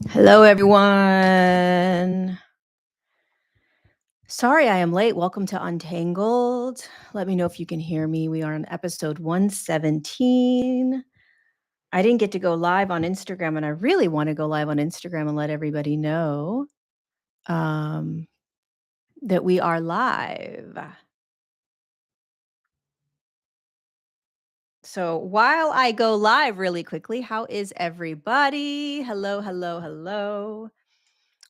Hello, everyone. Sorry I am late. Welcome to Untangled. Let me know if you can hear me. We are on episode 117. I didn't get to go live on Instagram, and I really want to go live on Instagram and let everybody know that we are live. So while I go live really quickly, how is everybody? Hello, hello, hello.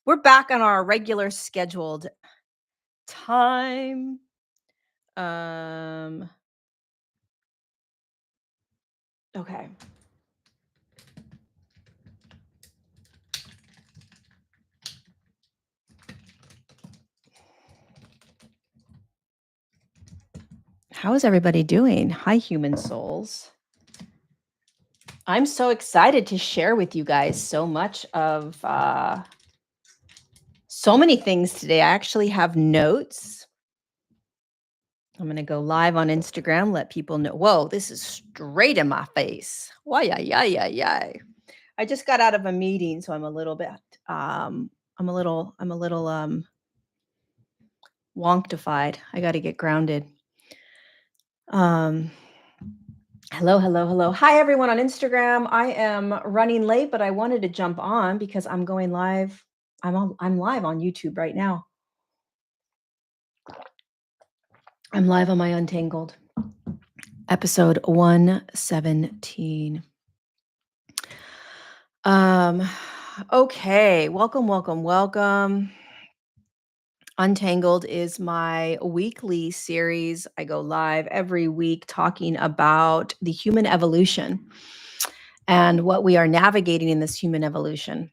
We're back on our regular scheduled time. Okay. How is everybody doing? Hi, human souls. I'm so excited to share with you guys so much of so many things today. I actually have notes. I'm going to go live on Instagram, let people know. Whoa, this is straight in my face. Why, yeah. I just got out of a meeting, so I'm a little bit, I'm a little wonktified. I got to get grounded. Hello. Hi, everyone on Instagram. I am running late, but I wanted to jump on because I'm going live. I'm live on YouTube right now. I'm live on my Untangled, episode 117. Okay, welcome. Untangled is my weekly series. I go live every week talking about the human evolution and what we are navigating in this human evolution,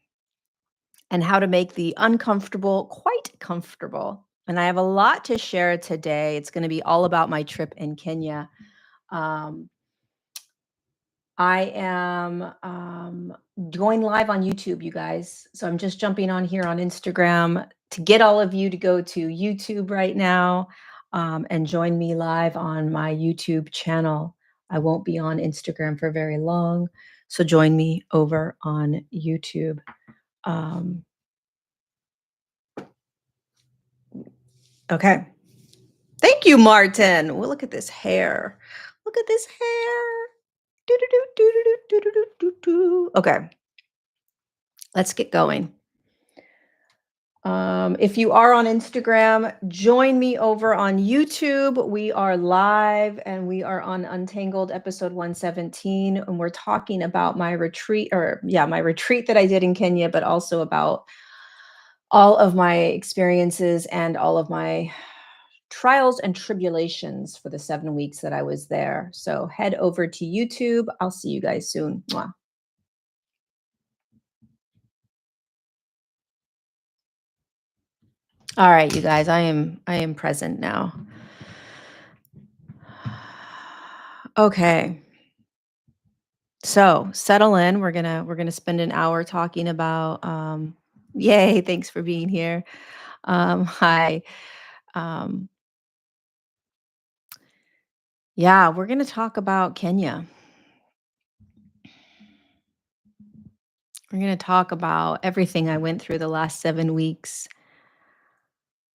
and how to make the uncomfortable quite comfortable. And I have a lot to share today. It's going to be all about my trip in Kenya. I am going live on YouTube, you guys. So I'm just jumping on here on Instagram to get all of you to go to YouTube right now and join me live on my YouTube channel. I won't be on Instagram for very long, so join me over on YouTube. Okay. Thank you, Martin. Well, look at this hair. Look at this hair. Okay. Let's get going. If you are on Instagram, join me over on YouTube. We are live and we are on Untangled episode 117. And we're talking about my retreat my retreat that I did in Kenya, but also about all of my experiences and all of my trials and tribulations for the 7 weeks that I was there. So head over to YouTube. I'll see you guys soon. Mwah. All right, you guys, I am present now. Okay. So settle in. We're gonna spend an hour talking about yay, thanks for being here. Hi. Yeah, we're gonna talk about Kenya. We're gonna talk about everything I went through the last 7 weeks.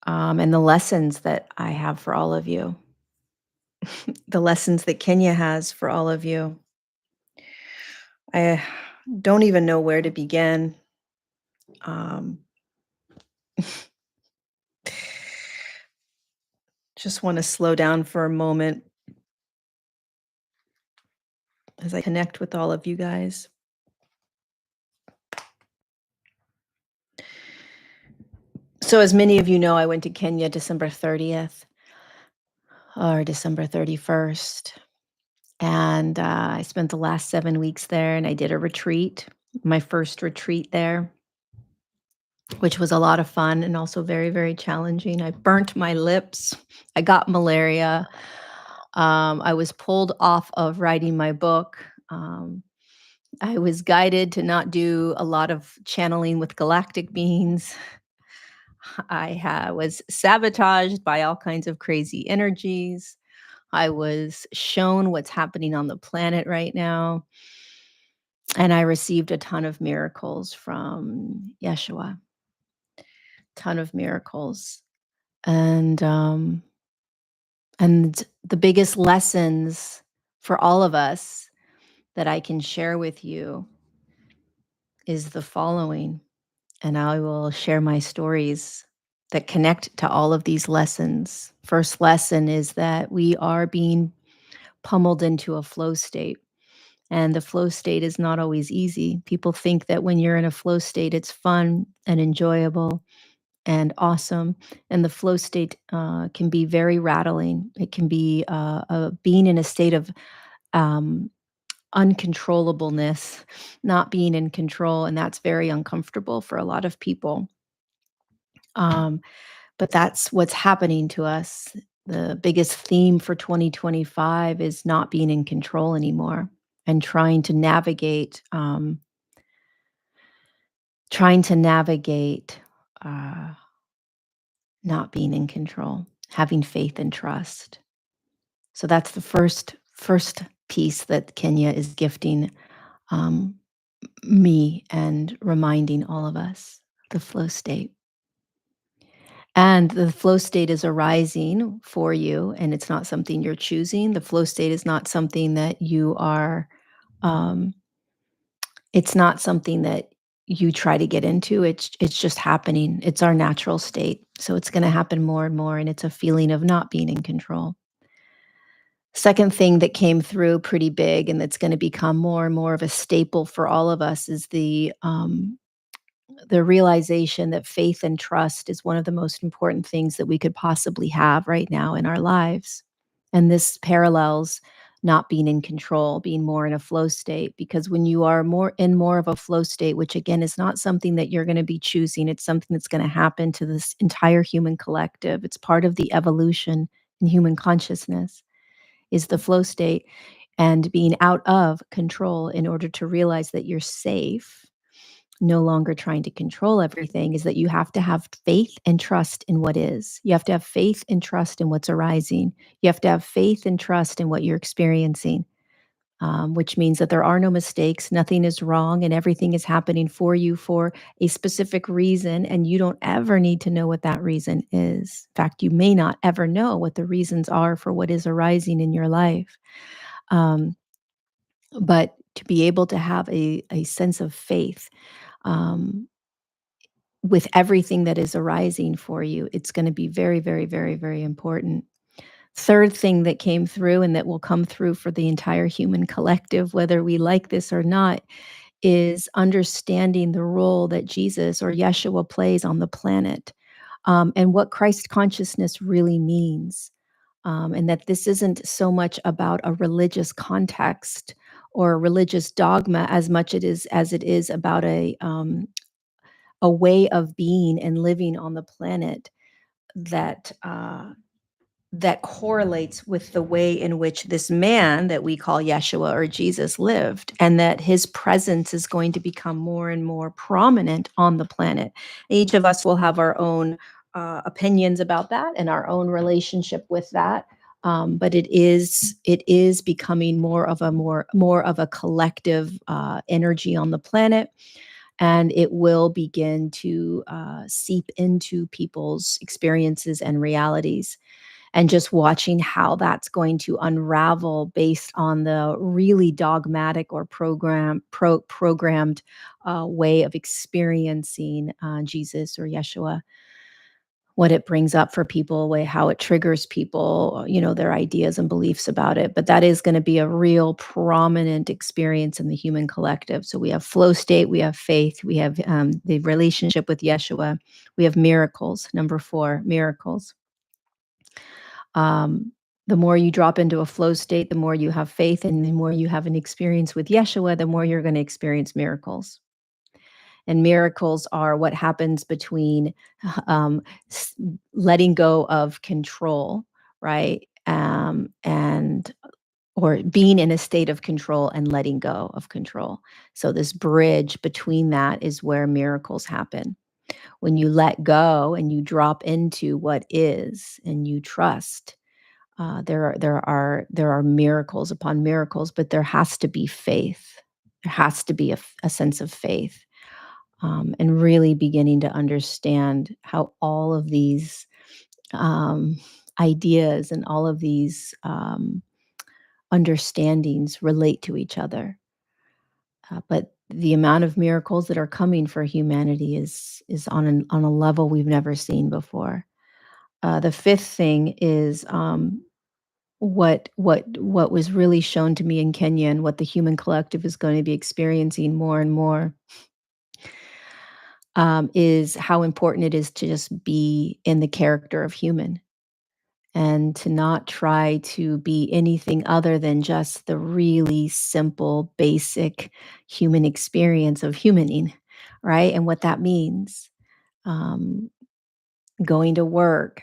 And the lessons that I have for all of you. The lessons that Kenya has for all of you. I don't even know where to begin. Just want to slow down for a moment as I connect with all of you guys. So as many of you know, I went to Kenya December 30th or December 31st. And I spent the last 7 weeks there, and I did a retreat, my first retreat there, which was a lot of fun and also very, very challenging. I burnt my lips. I got malaria. I was pulled off of writing my book. I was guided to not do a lot of channeling with galactic beings. I was sabotaged by all kinds of crazy energies. I was shown what's happening on the planet right now, and I received a ton of miracles from Yeshua, ton of miracles. And, um, and the biggest lessons for all of us that I can share with you is the following, and I will share my stories that connect to all of these lessons. First lesson is that we are being pummeled into a flow state. And the flow state is not always easy. People think that when you're in a flow state, it's fun and enjoyable and awesome. And the flow state can be very rattling. It can be being in a state of um, uncontrollableness, not being in control. And that's very uncomfortable for a lot of people. Um, but that's what's happening to us. The biggest theme for 2025 is not being in control anymore and trying to navigate uh, not being in control, having faith and trust. So that's the first piece that Kenya is gifting um, me and reminding all of us, the flow state. And the flow state is arising for you, and it's not something you're choosing. The flow state is not something that you are, um, it's not something that you try to get into. It's just happening. It's our natural state. So it's going to happen more and more, and it's a feeling of not being in control. Second thing that came through pretty big, and that's going to become more and more of a staple for all of us, is the realization that faith and trust is one of the most important things that we could possibly have right now in our lives. And this parallels not being in control, being more in a flow state, because when you are more of a flow state, which again is not something that you're going to be choosing, it's something that's going to happen to this entire human collective. It's part of the evolution in human consciousness is the flow state and being out of control in order to realize that you're safe, no longer trying to control everything, is that you have to have faith and trust in what is. You have to have faith and trust in what's arising. You have to have faith and trust in what you're experiencing, which means that there are no mistakes, nothing is wrong, and everything is happening for you for a specific reason, and you don't ever need to know what that reason is. In fact, you may not ever know what the reasons are for what is arising in your life. Um, but to be able to have a sense of faith, um, with everything that is arising for you, it's going to be very, very, very, very important. Third thing that came through and that will come through for the entire human collective, whether we like this or not, is understanding the role that Jesus or Yeshua plays on the planet, and what Christ consciousness really means. And that this isn't so much about a religious context or a religious dogma as much as it is about a way of being and living on the planet that that correlates with the way in which this man that we call Yeshua or Jesus lived, and that his presence is going to become more and more prominent on the planet. Each of us will have our own opinions about that and our own relationship with that. But it is becoming more of a collective energy on the planet, and it will begin to seep into people's experiences and realities. And just watching how that's going to unravel based on the really dogmatic or programmed way of experiencing Jesus or Yeshua, what it brings up for people, how it triggers people, their ideas and beliefs about it. But that is going to be a real prominent experience in the human collective. So we have flow state, we have faith, we have the relationship with Yeshua, we have miracles. Number four, miracles. Um, the more you drop into a flow state, the more you have faith, and the more you have an experience with Yeshua, the more you're going to experience miracles. And miracles are what happens between um, letting go of control, right? And or being in a state of control and letting go of control. So this bridge between that is where miracles happen. When you let go and you drop into what is and you trust, There are miracles upon miracles, but there has to be faith. There has to be a sense of faith, and really beginning to understand how all of these um, ideas and all of these understandings relate to each other. But the amount of miracles that are coming for humanity is on a level we've never seen before. The fifth thing is what was really shown to me in Kenya and what the human collective is going to be experiencing more and more, is how important it is to just be in the character of human and to not try to be anything other than just the really simple, basic human experience of humaning, right? And what that means. Um, Going to work,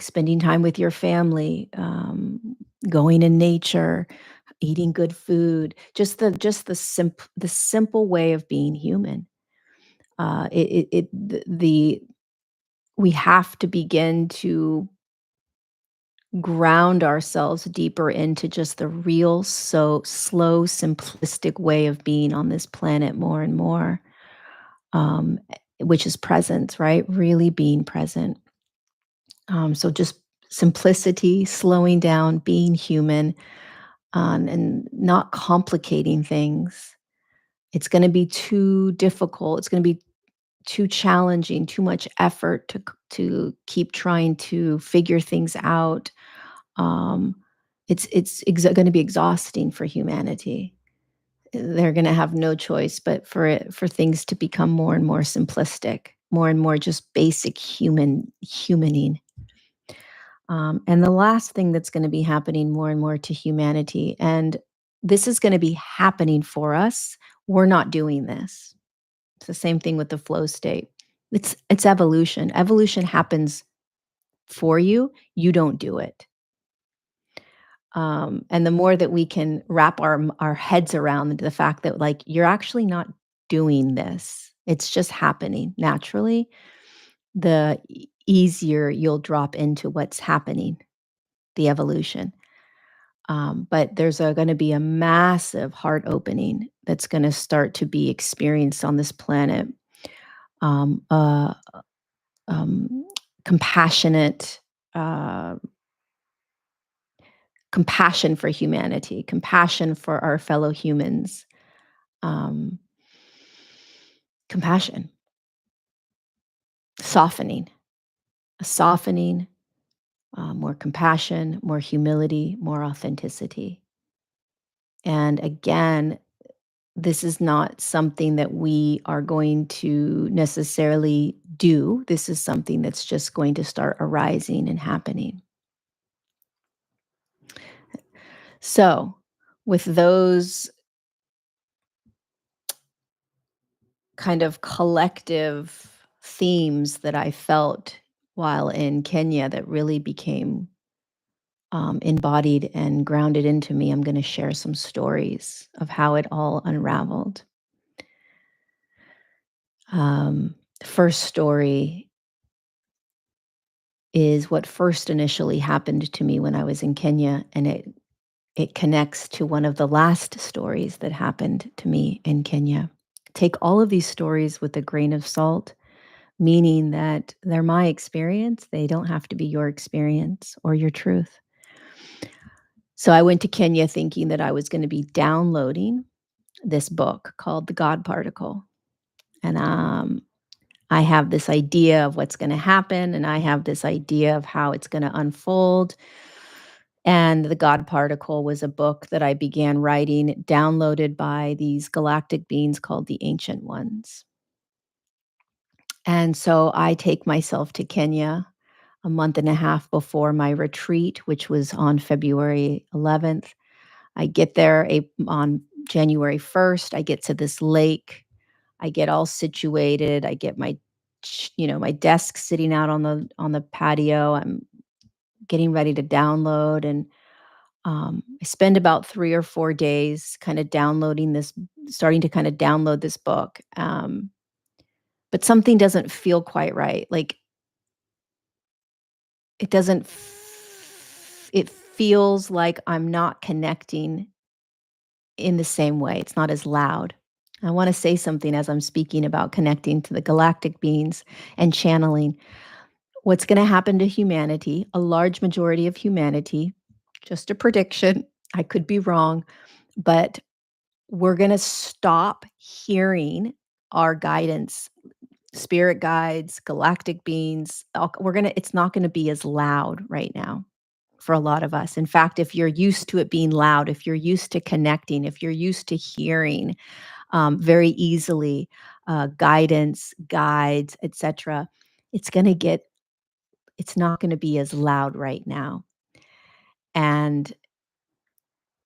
spending time with your family, going in nature, eating good food, just the simple way of being human. The we have to begin to ground ourselves deeper into just the real, so slow, simplistic way of being on this planet more and more, um, which is presence, right? Really being present. So just simplicity, slowing down, being human, and not complicating things. It's going to be too difficult. It's going to be too challenging, too much effort to keep trying to figure things out. Um, it's going to be exhausting for humanity. They're going to have no choice but for things to become more and more simplistic, more and more just basic humaning. And the last thing that's going to be happening more and more to humanity, and this is going to be happening for us. We're not doing this. It's the same thing with the flow state. It's evolution. Evolution happens for you. You don't do it. And the more that we can wrap our heads around the fact that like you're actually not doing this, it's just happening naturally. The easier you'll drop into what's happening, the evolution. But there's going to be a massive heart opening that's going to start to be experienced on this planet. Um, uh, um, compassionate, uh, compassion for humanity, compassion for our fellow humans, um, compassion, softening, a softening, more compassion, more humility, more authenticity. And again, this is not something that we are going to necessarily do. This is something that's just going to start arising and happening. So, with those kind of collective themes that I felt while in Kenya that really became embodied and grounded into me, I'm going to share some stories of how it all unraveled. First story is what first initially happened to me when I was in Kenya, and it connects to one of the last stories that happened to me in Kenya. Take all of these stories with a grain of salt, meaning that they're my experience. They don't have to be your experience or your truth. So I went to Kenya thinking that I was going to be downloading this book called The God Particle. And I have this idea of what's going to happen, and I have this idea of how it's going to unfold. And The God Particle was a book that I began writing, downloaded by these galactic beings called the Ancient Ones. And so I take myself to Kenya a month and a half before my retreat, which was on February 11th. I get there on January 1st. I get to this lake. I get all situated. I get my desk sitting out on the patio. I'm getting ready to download, and I spend about 3 or 4 days kind of starting to kind of download this book. But something doesn't feel quite right. Like it doesn't. It feels like I'm not connecting in the same way. It's not as loud. I want to say something as I'm speaking about connecting to the galactic beings and channeling. What's going to happen to humanity, a large majority of humanity, just a prediction, I could be wrong, but we're going to stop hearing our guidance, spirit guides, galactic beings. It's not going to be as loud right now for a lot of us. In fact, if you're used to it being loud, if you're used to connecting, if you're used to hearing very easily guidance, guides, etc., it's going to get it's not going to be as loud right now. And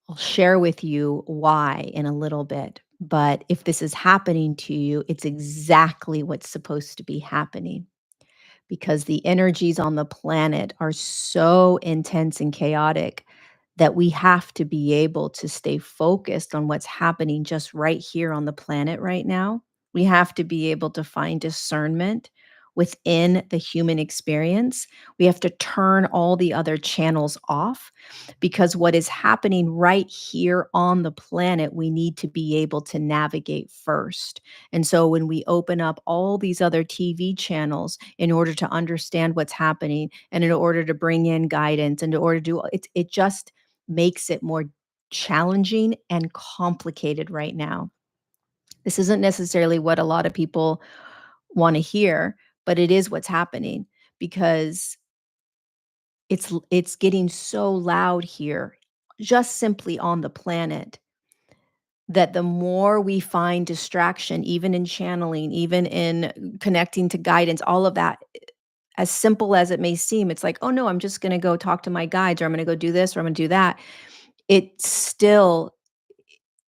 I'll share with you why in a little bit. But if this is happening to you, it's exactly what's supposed to be happening, because the energies on the planet are so intense and chaotic that we have to be able to stay focused on what's happening just right here on the planet right now. We have to be able to find discernment within the human experience. We have to turn all the other channels off, because what is happening right here on the planet, we need to be able to navigate first. And so when we open up all these other TV channels in order to understand what's happening and in order to bring in guidance and in order to do it just makes it more challenging and complicated right now. This isn't necessarily what a lot of people want to hear, but it is what's happening, because it's getting so loud here just simply on the planet, that the more we find distraction, even in channeling, even in connecting to guidance, all of that, as simple as it may seem, it's like, oh no, I'm just going to go talk to my guides, or I'm going to go do this, or I'm going to do that. It still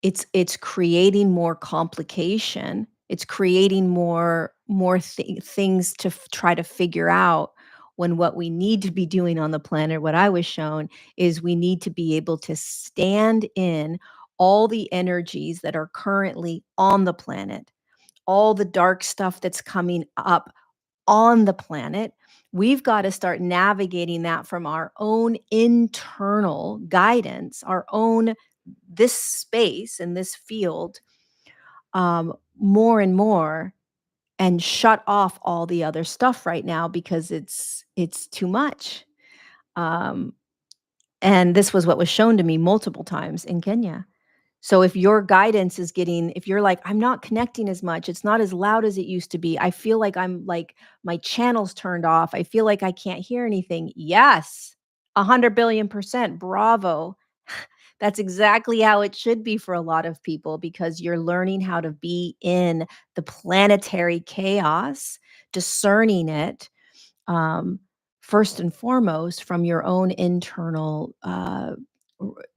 it's creating more complication. It's creating more things to try to figure out, when what we need to be doing on the planet, what I was shown, is we need to be able to stand in all the energies that are currently on the planet, all the dark stuff that's coming up on the planet. We've got to start navigating that from our own internal guidance, our own this space and this field, more and more, and shut off all the other stuff right now, because it's too much. Um, and this was what was shown to me multiple times in Kenya. So if your guidance is if you're like, I'm not connecting as much, it's not as loud as it used to be. I feel like I'm like, my channel's turned off. I feel like I can't hear anything. Yes, 100 billion%. Bravo. That's exactly how it should be for a lot of people, because you're learning how to be in the planetary chaos, discerning it, um, first and foremost from your own internal,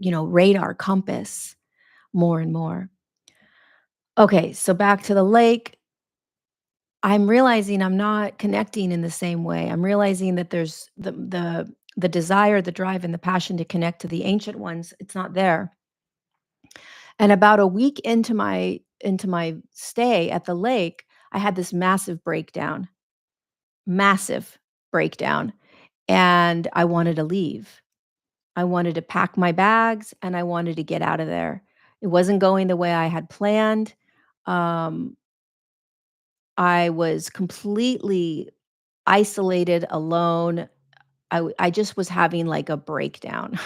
radar compass, more and more. Okay, so back to the lake. I'm realizing I'm not connecting in the same way. I'm realizing that there's the desire, the drive, and the passion to connect to the ancient ones. It's not there. And about a week into my stay at the lake, I had this massive breakdown, and I wanted to leave. I wanted to pack my bags and I wanted to get out of there. It wasn't going the way I had planned. Um, I was completely isolated, alone. I just was having like a breakdown.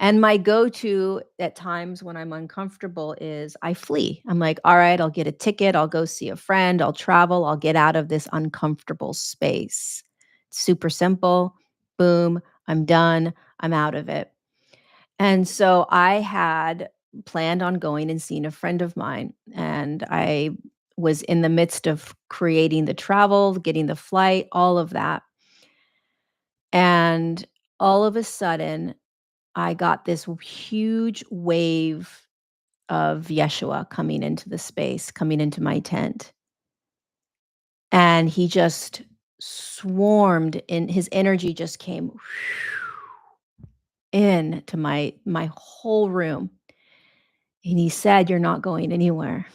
And my go-to at times when I'm uncomfortable is I flee. I'm like, all right, I'll get a ticket. I'll go see a friend. I'll travel. I'll get out of this uncomfortable space. Super simple. Boom. I'm done. I'm out of it. And so I had planned on going and seeing a friend of mine. And I was in the midst of creating the travel, getting the flight, all of that. And all of a sudden, I got this huge wave of Yeshua coming into the space, coming into my tent. And he just swarmed in, his energy just came into my whole room. And he said, "You're not going anywhere.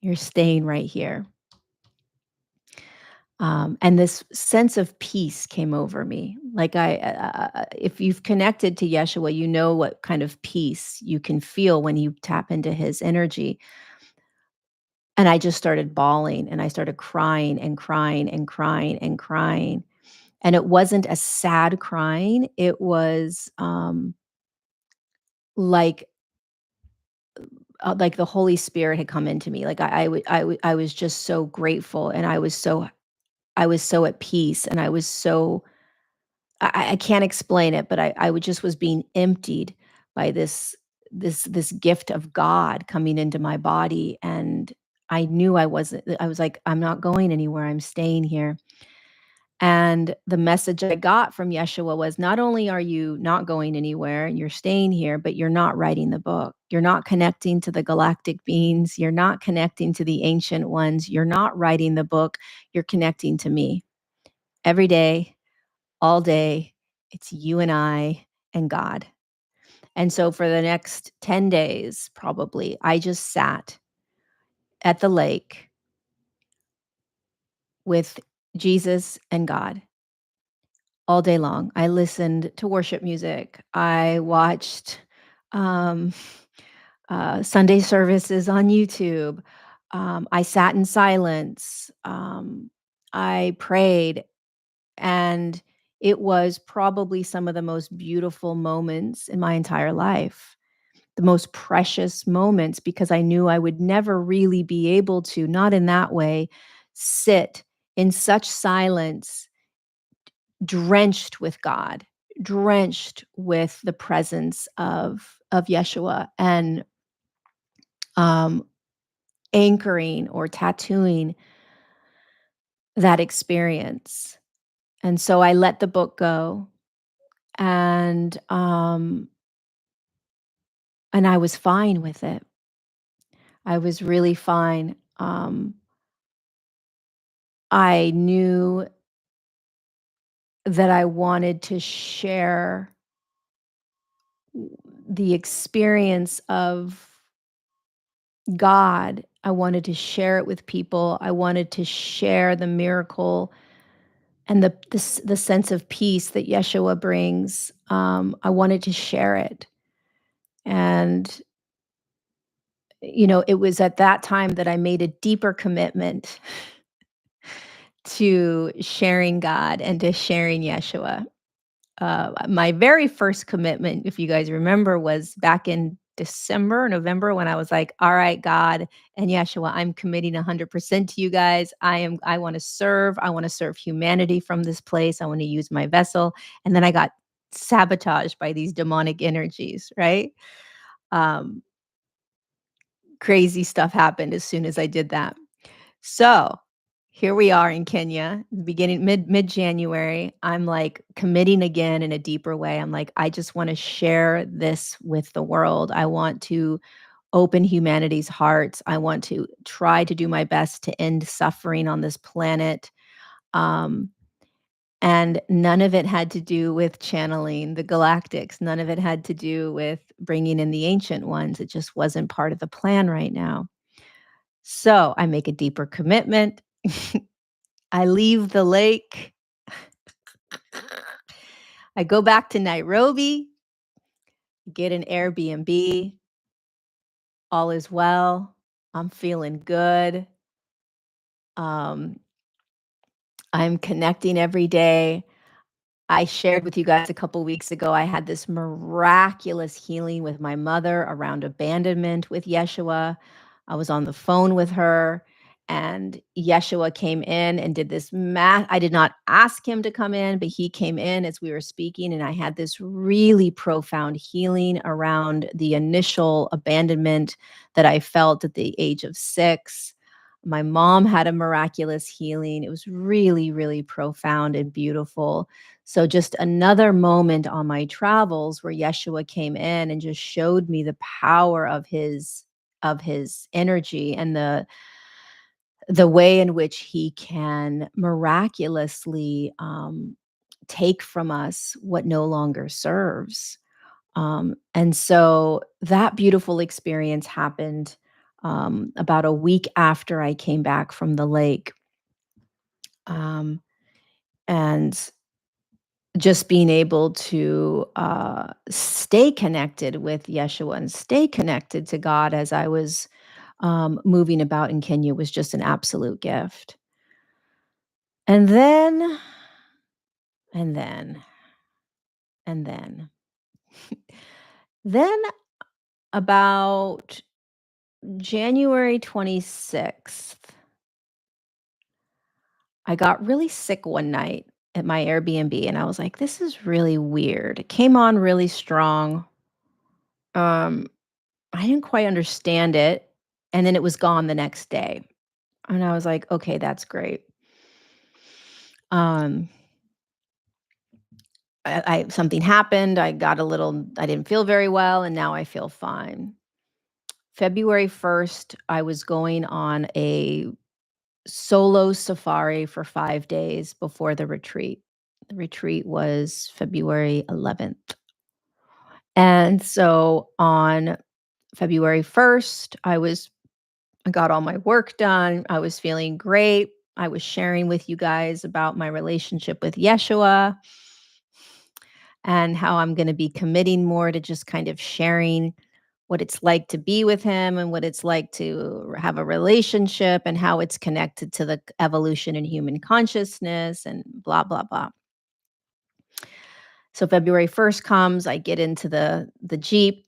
You're staying right here." And this sense of peace came over me. Like if you've connected to Yeshua, you know what kind of peace you can feel when you tap into his energy. And I just started bawling and I started crying and crying and crying and crying. And it wasn't a sad crying. It was like like the Holy Spirit had come into me. Like I was just so grateful, and I was so at peace, and I was so I can't explain it, but I would just was being emptied by this gift of God coming into my body, and I knew I was like, "I'm not going anywhere, I'm staying here." And the message I got from Yeshua was, "Not only are you not going anywhere and you're staying here, but you're not writing the book. You're not connecting to the galactic beings, you're not connecting to the ancient ones, you're not writing the book, you're connecting to me. Every day, all day, it's you and I and God." And so for the next 10 days, probably, I just sat at the lake with Jesus and God all day long. I listened to worship music. I watched um, Sunday services on YouTube. I sat in silence. I prayed, and it was probably some of the most beautiful moments in my entire life, the most precious moments, because I knew I would never really be able to, not in that way, sit in such silence, drenched with God, drenched with the presence of Yeshua, and um, anchoring or tattooing that experience. And so I let the book go, and I was fine with it. I was really fine. I knew that I wanted to share the experience of God. I wanted to share it with people. I wanted to share the miracle and the sense of peace that Yeshua brings. I wanted to share it, and it was at that time that I made a deeper commitment to sharing God and to sharing Yeshua. My very first commitment, if you guys remember, was back in December, November, when I was like, "All right, God and Yeshua, I'm committing 100% to you guys. I want to serve. I want to serve humanity from this place. I want to use my vessel." And then I got sabotaged by these demonic energies, right? Um, Crazy stuff happened as soon as I did that. So, here we are in Kenya, beginning mid-January. I'm, like, committing again in a deeper way. I'm like, "I just wanna share this with the world. I want to open humanity's hearts. I want to try to do my best to end suffering on this planet." Um, and none of it had to do with channeling the galactics. None of it had to do with bringing in the ancient ones. It just wasn't part of the plan right now. So, I make a deeper commitment. I leave the lake. I go back to Nairobi, get an Airbnb. All is well. I'm feeling good. Um, I'm connecting every day. I shared with you guys a couple weeks ago, I had this miraculous healing with my mother around abandonment with Yeshua. I was on the phone with her, and Yeshua came in and did this I did not ask him to come in, but he came in as we were speaking, and I had this really profound healing around the initial abandonment that I felt at the age of 6. My mom had a miraculous healing. It was really, really profound and beautiful. So just another moment on my travels where Yeshua came in and just showed me the power of his energy, and the way in which he can miraculously take from us what no longer serves. And so that beautiful experience happened about a week after I came back from the lake. Um, and just being able to, stay connected with Yeshua and stay connected to God as I was, moving about in Kenya was just an absolute gift. And then, and then, and then, then about January 26th, I got really sick one night at my Airbnb, and I was like, "This is really weird." It came on really strong. Um, I didn't quite understand it, and then it was gone the next day, and I was like, "Okay, that's great." Um, I something happened, I didn't feel very well, and now I feel fine. February 1st, I was going on a solo safari for 5 days before the retreat. The retreat was February 11th. And so on February 1st, I got all my work done. I was feeling great. I was sharing with you guys about my relationship with Yeshua and how I'm going to be committing more to just kind of sharing what it's like to be with him and what it's like to have a relationship and how it's connected to the evolution in human consciousness and blah blah blah. So February 1st comes, I get into the Jeep.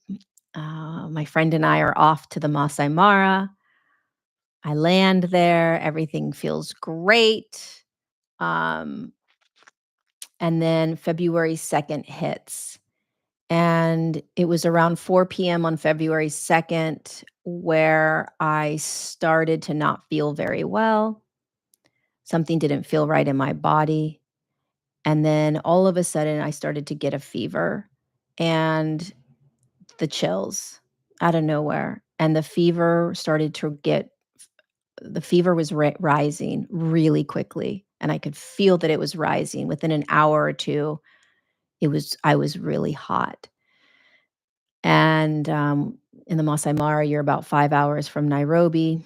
My friend and I are off to the Masai Mara. I land there, everything feels great. Um, and then February 2nd hits. And it was around 4 p.m. on February 2nd where I started to not feel very well. Something didn't feel right in my body. And then all of a sudden, I started to get a fever and the chills out of nowhere. And the fever was rising really quickly. And I could feel that it was rising. Within an hour or two, I was really hot. And, in the Masai Mara, you're about 5 hours from Nairobi,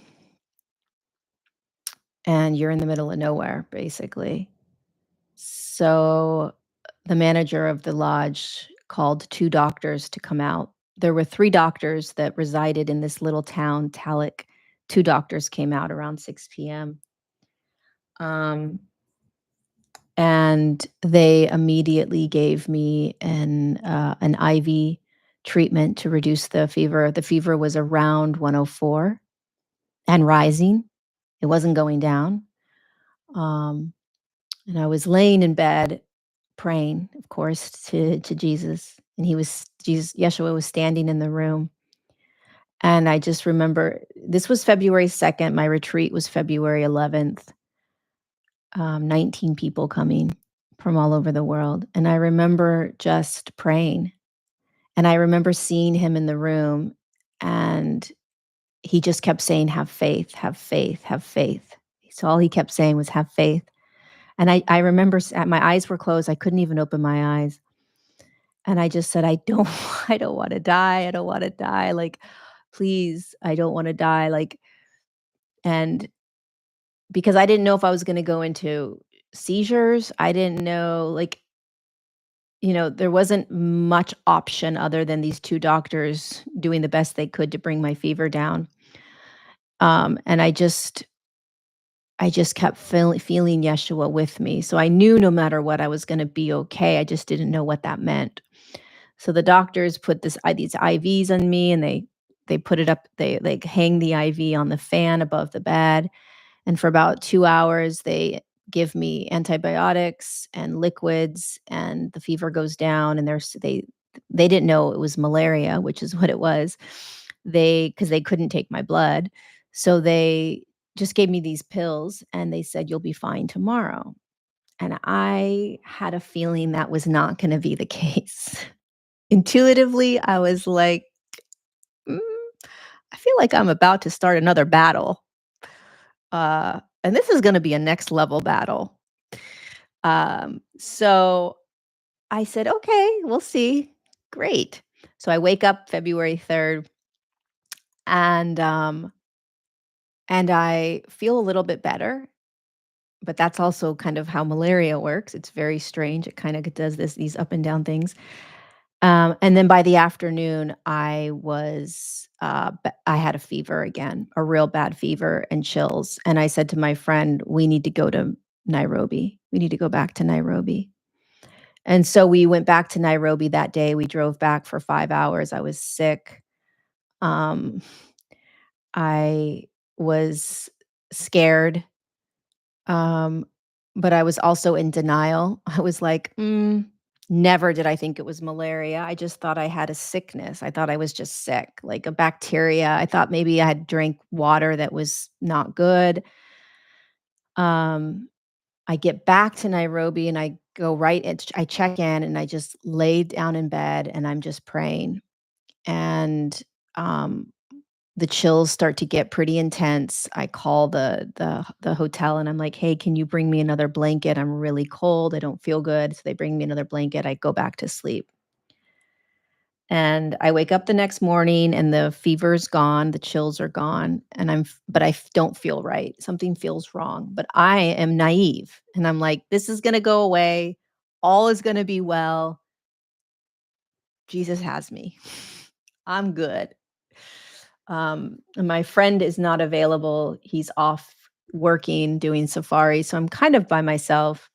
and you're in the middle of nowhere, basically. So, the manager of the lodge called 2 doctors to come out. There were 3 doctors that resided in this little town, Talik. 2 doctors came out around 6 PM. Um, and they immediately gave me an IV treatment to reduce the fever. The fever was around 104 and rising. It wasn't going down. Um, and I was laying in bed praying, of course, to Jesus, and Yeshua was standing in the room. And I just remember this was February 2nd. My retreat was February 11th. 19 people coming from all over the world. And I remember just praying. And I remember seeing him in the room, and he just kept saying, "Have faith, have faith, have faith." So all he kept saying was, "Have faith." And I remember my eyes were closed. I couldn't even open my eyes. And I just said, "I don't, I don't want to die. I don't want to die. Like, please, I don't want to die." Like, and because I didn't know if I was going to go into seizures, I didn't know, like, there wasn't much option other than these 2 doctors doing the best they could to bring my fever down. And I just kept feeling Yeshua with me. So I knew no matter what, I was gonna be okay. I just didn't know what that meant. So the doctors put these IVs on me, and they put it up, they, like, hang the IV on the fan above the bed. And for about 2 hours, they give me antibiotics and liquids, and the fever goes down, and they didn't know it was malaria, which is what it was. Because they couldn't take my blood. So they just gave me these pills, and they said, "You'll be fine tomorrow." And I had a feeling that was not gonna be the case. Intuitively, I was like, "Mm, I feel like I'm about to start another battle." And this is gonna be a next level battle. So I said, "Okay, we'll see." Great. So I wake up February 3rd, and, um, and I feel a little bit better. but that's also kind of how malaria works. It's very strange. It kind of does these up and down things. And then by the afternoon, I had a fever again, a real bad fever and chills. And I said to my friend, "We need to go to Nairobi. We need to go back to Nairobi." And so we went back to Nairobi that day. We drove back for 5 hours. I was sick. Um, I was scared, um, but I was also in denial. I was like, never did I think it was malaria. I just thought I had a sickness. I thought I was just sick, like a bacteria. I thought maybe I had drank water that was not good. Um, I get back to Nairobi and I go right in, I check in and I just lay down in bed and I'm just praying. And um, the chills start to get pretty intense. I call the hotel and I'm like, "Hey, can you bring me another blanket? I'm really cold. I don't feel good." So they bring me another blanket. I go back to sleep. And I wake up the next morning and the fever's gone, the chills are gone, and but don't feel right. Something feels wrong, but I am naive and I'm like, "This is going to go away. All is going to be well. Jesus has me. I'm good." And my friend is not available. He's off working, doing safari. So I'm kind of by myself.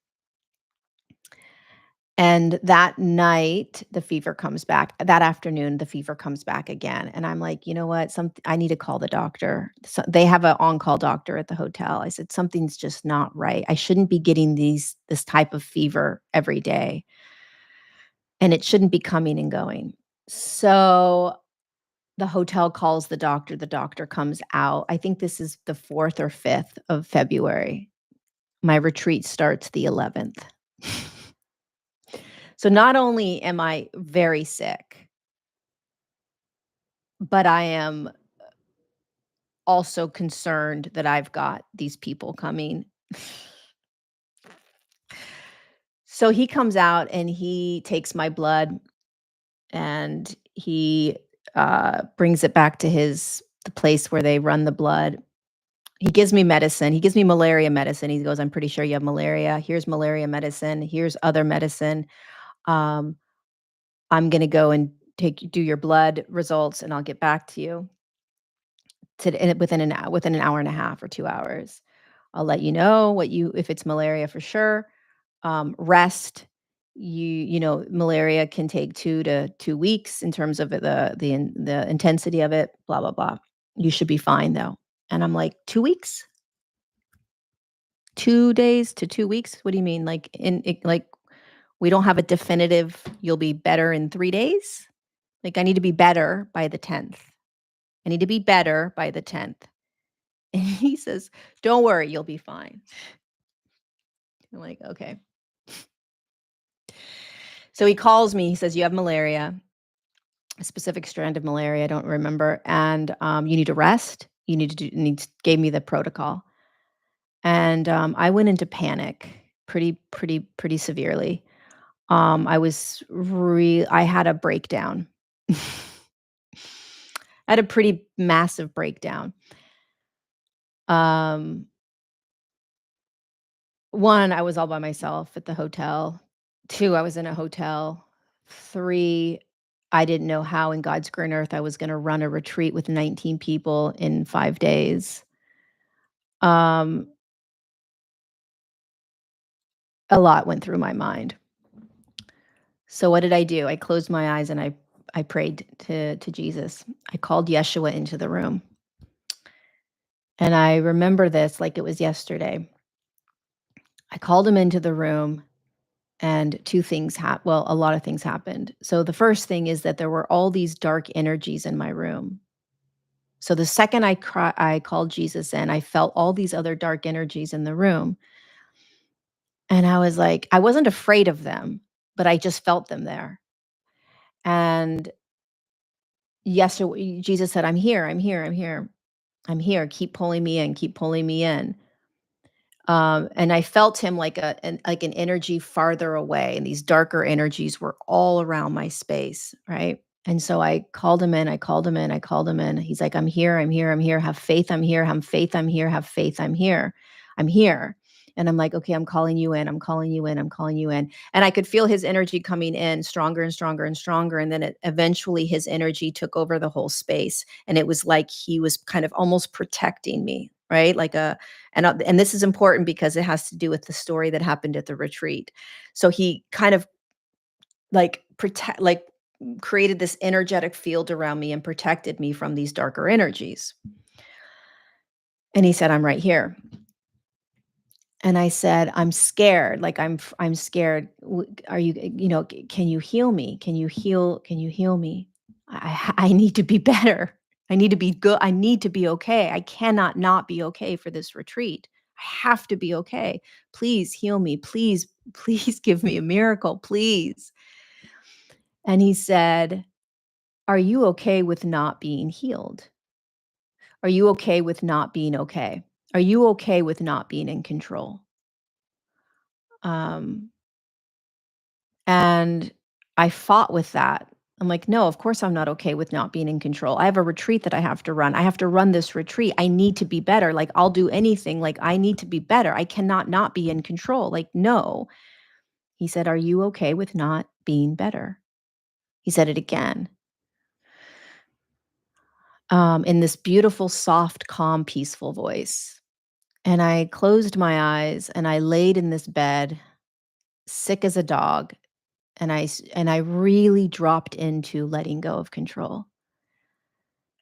And that night, the fever comes back. That afternoon, the fever comes back again. And I'm like, you know what? I need to call the doctor. So they have an on-call doctor at the hotel. I said, something's just not right. I shouldn't be getting this type of fever every day. And it shouldn't be coming and going. So the hotel calls the doctor comes out. I think this is the 4th or 5th of February. My retreat starts the 11th. So not only am I very sick, but I am also concerned that I've got these people coming. So he comes out and he takes my blood and he brings it back to the place where they run the blood. He gives me medicine. He gives me malaria medicine. He goes, "I'm pretty sure you have malaria. Here's malaria medicine. Here's other medicine. Um, I'm gonna go and do your blood results, and I'll get back to you within an hour and a half or 2 hours. I'll let you know if it's malaria for sure. Rest. Malaria can take 2 weeks in terms of the intensity of it. Blah blah blah. You should be fine though." And I'm like, 2 weeks? 2 days to 2 weeks? What do you mean? We don't have a definitive, "You'll be better in 3 days?" Like, I need to be better by the 10th. I need to be better by the 10th. And he says, "Don't worry, you'll be fine." I'm like, "Okay." So he calls me, he says, "You have malaria, a specific strand of malaria, I don't remember, and, you need to rest. You need to do," and he gave me the protocol. And, I went into panic pretty severely. I had a breakdown. I had a pretty massive breakdown. Um, 1, I was all by myself at the hotel. 2, I was in a hotel. 3, I didn't know how in God's green earth I was gonna run a retreat with 19 people in 5 days. Um, a lot went through my mind. So what did I do? I closed my eyes and I prayed to Jesus. I called Yeshua into the room. And I remember this like it was yesterday. I called him into the room and 2 things a lot of things happened. So the first thing is that there were all these dark energies in my room. So the second I called Jesus in, I felt all these other dark energies in the room. And I was like, I wasn't afraid of them, but I just felt them there. And Jesus said, "I'm here, I'm here, I'm here, I'm here. Keep pulling me in, keep pulling me in." And I felt him like an energy farther away, and these darker energies were all around my space, right? And so I called him in, I called him in, I called him in. He's like, "I'm here, I'm here, I'm here. Have faith, I'm here. Have faith, I'm here. Have faith, I'm here. I'm here." And I'm like, "Okay, I'm calling you in. I'm calling you in. I'm calling you in." And I could feel his energy coming in stronger and stronger and stronger, and then eventually his energy took over the whole space, and it was like he was kind of almost protecting me, right? Like a and this is important because it has to do with the story that happened at the retreat. So he kind of created this energetic field around me and protected me from these darker energies. And he said, "I'm right here." And I said, "I'm scared, like, I'm scared. Are you can you heal me? Can you heal me? I need to be better. I need to be good. I need to be okay. I cannot not be okay for this retreat. I have to be okay. Please heal me. Please, please give me a miracle, please." And he said, "Are you okay with not being healed? Are you okay with not being okay? Are you okay with not being in control?" Um, and I fought with that. I'm like, "No, of course I'm not okay with not being in control. I have a retreat that I have to run. I have to run this retreat. I need to be better. Like, I'll do anything. Like, I need to be better. I cannot not be in control. Like, no." He said, "Are you okay with not being better?" He said it again, in this beautiful, soft, calm, peaceful voice. And I closed my eyes and I laid in this bed, sick as a dog, and I really dropped into letting go of control.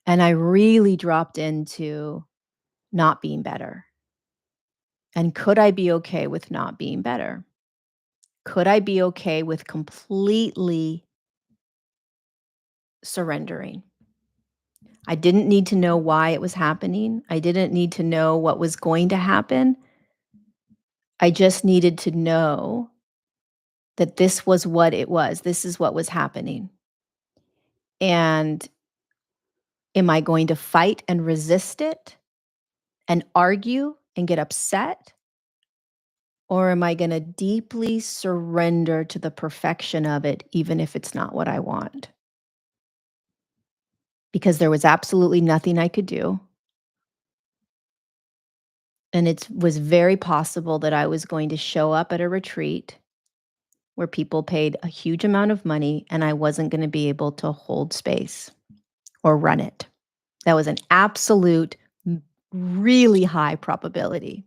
And I really dropped into not being better. And could I be okay with not being better? Could I be okay with completely surrendering? I didn't need to know why it was happening. I didn't need to know what was going to happen. I just needed to know that this was what it was. This is what was happening. And am I going to fight and resist it and argue and get upset? Or am I going to deeply surrender to the perfection of it, even if it's not what I want? Because there was absolutely nothing I could do. And it was very possible that I was going to show up at a retreat where people paid a huge amount of money and I wasn't going to be able to hold space or run it. That was an absolute, really high probability.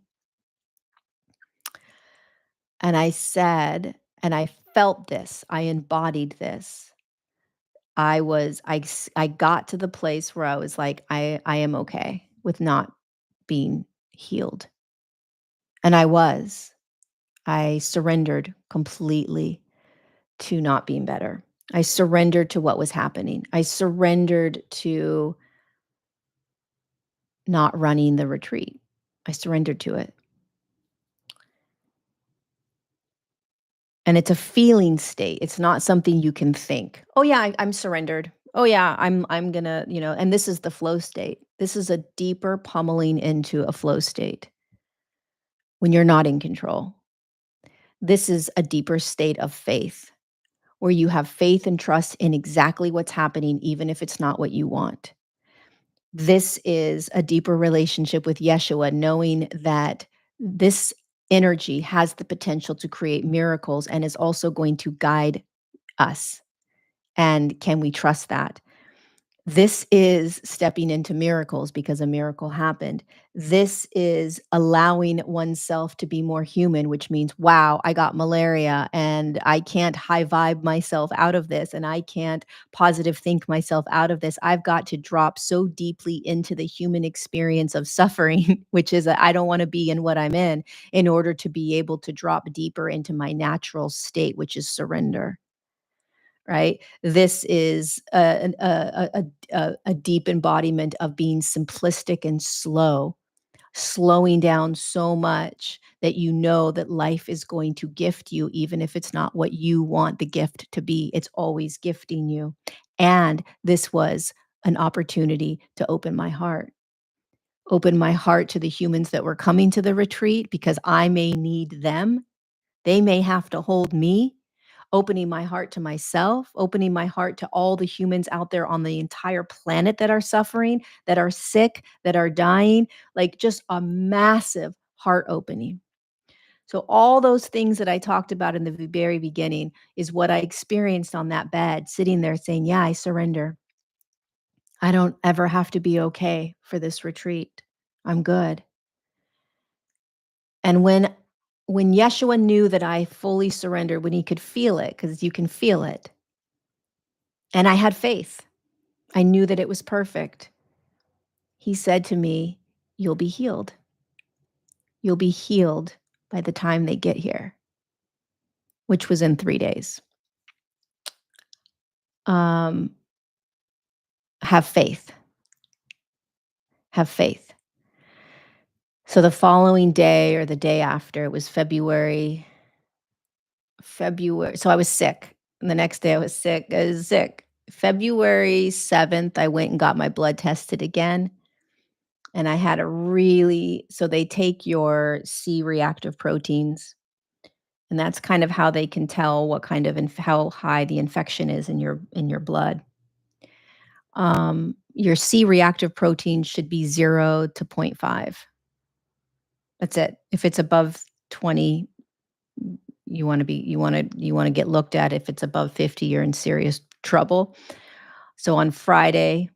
And I said, and I felt this, I embodied this. I got to the place where I was like, I am okay with not being healed. And I was. I surrendered completely to not being better. I surrendered to what was happening. I surrendered to not running the retreat. I surrendered to it. And it's a feeling state. It's not something you can think. "Oh yeah, I'm surrendered. Oh yeah, I'm gonna," and this is the flow state. This is a deeper pummeling into a flow state when you're not in control. This is a deeper state of faith where you have faith and trust in exactly what's happening, even if it's not what you want. This is a deeper relationship with Yeshua, knowing that this energy has the potential to create miracles and is also going to guide us. And can we trust that? This is stepping into miracles because a miracle happened. This is allowing oneself to be more human, which means, wow, I got malaria and I can't high vibe myself out of this and I can't positive think myself out of this. I've got to drop so deeply into the human experience of suffering, which is I don't want to be in what I'm in order to be able to drop deeper into my natural state, which is surrender. Right? This is a deep embodiment of being simplistic and slow, slowing down so much that you know that life is going to gift you, even if it's not what you want the gift to be. It's always gifting you. And this was an opportunity to open my heart to the humans that were coming to the retreat because I may need them. They may have to hold me, opening my heart to myself, opening my heart to all the humans out there on the entire planet that are suffering, that are sick, that are dying, like just a massive heart opening. So all those things that I talked about in the very beginning is what I experienced on that bed, sitting there saying, "Yeah, I surrender. I don't ever have to be okay for this retreat. I'm good." And when Yeshua knew that I fully surrendered, when he could feel it, because you can feel it, and I had faith, I knew that it was perfect. He said to me, "You'll be healed. You'll be healed by the time they get here," which was in 3 days. Um, have faith. Have faith. So the following day or the day after, it was February, so I was sick. And the next day I was sick. February 7th, I went and got my blood tested again, and I had a really so they take your C-reactive proteins, and that's kind of how they can tell what kind of how high the infection is in your blood. Your C-reactive protein should be 0 to point 0.5. That's it. If it's above 20, you wanna get looked at. If it's above 50, you're in serious trouble. So on Friday,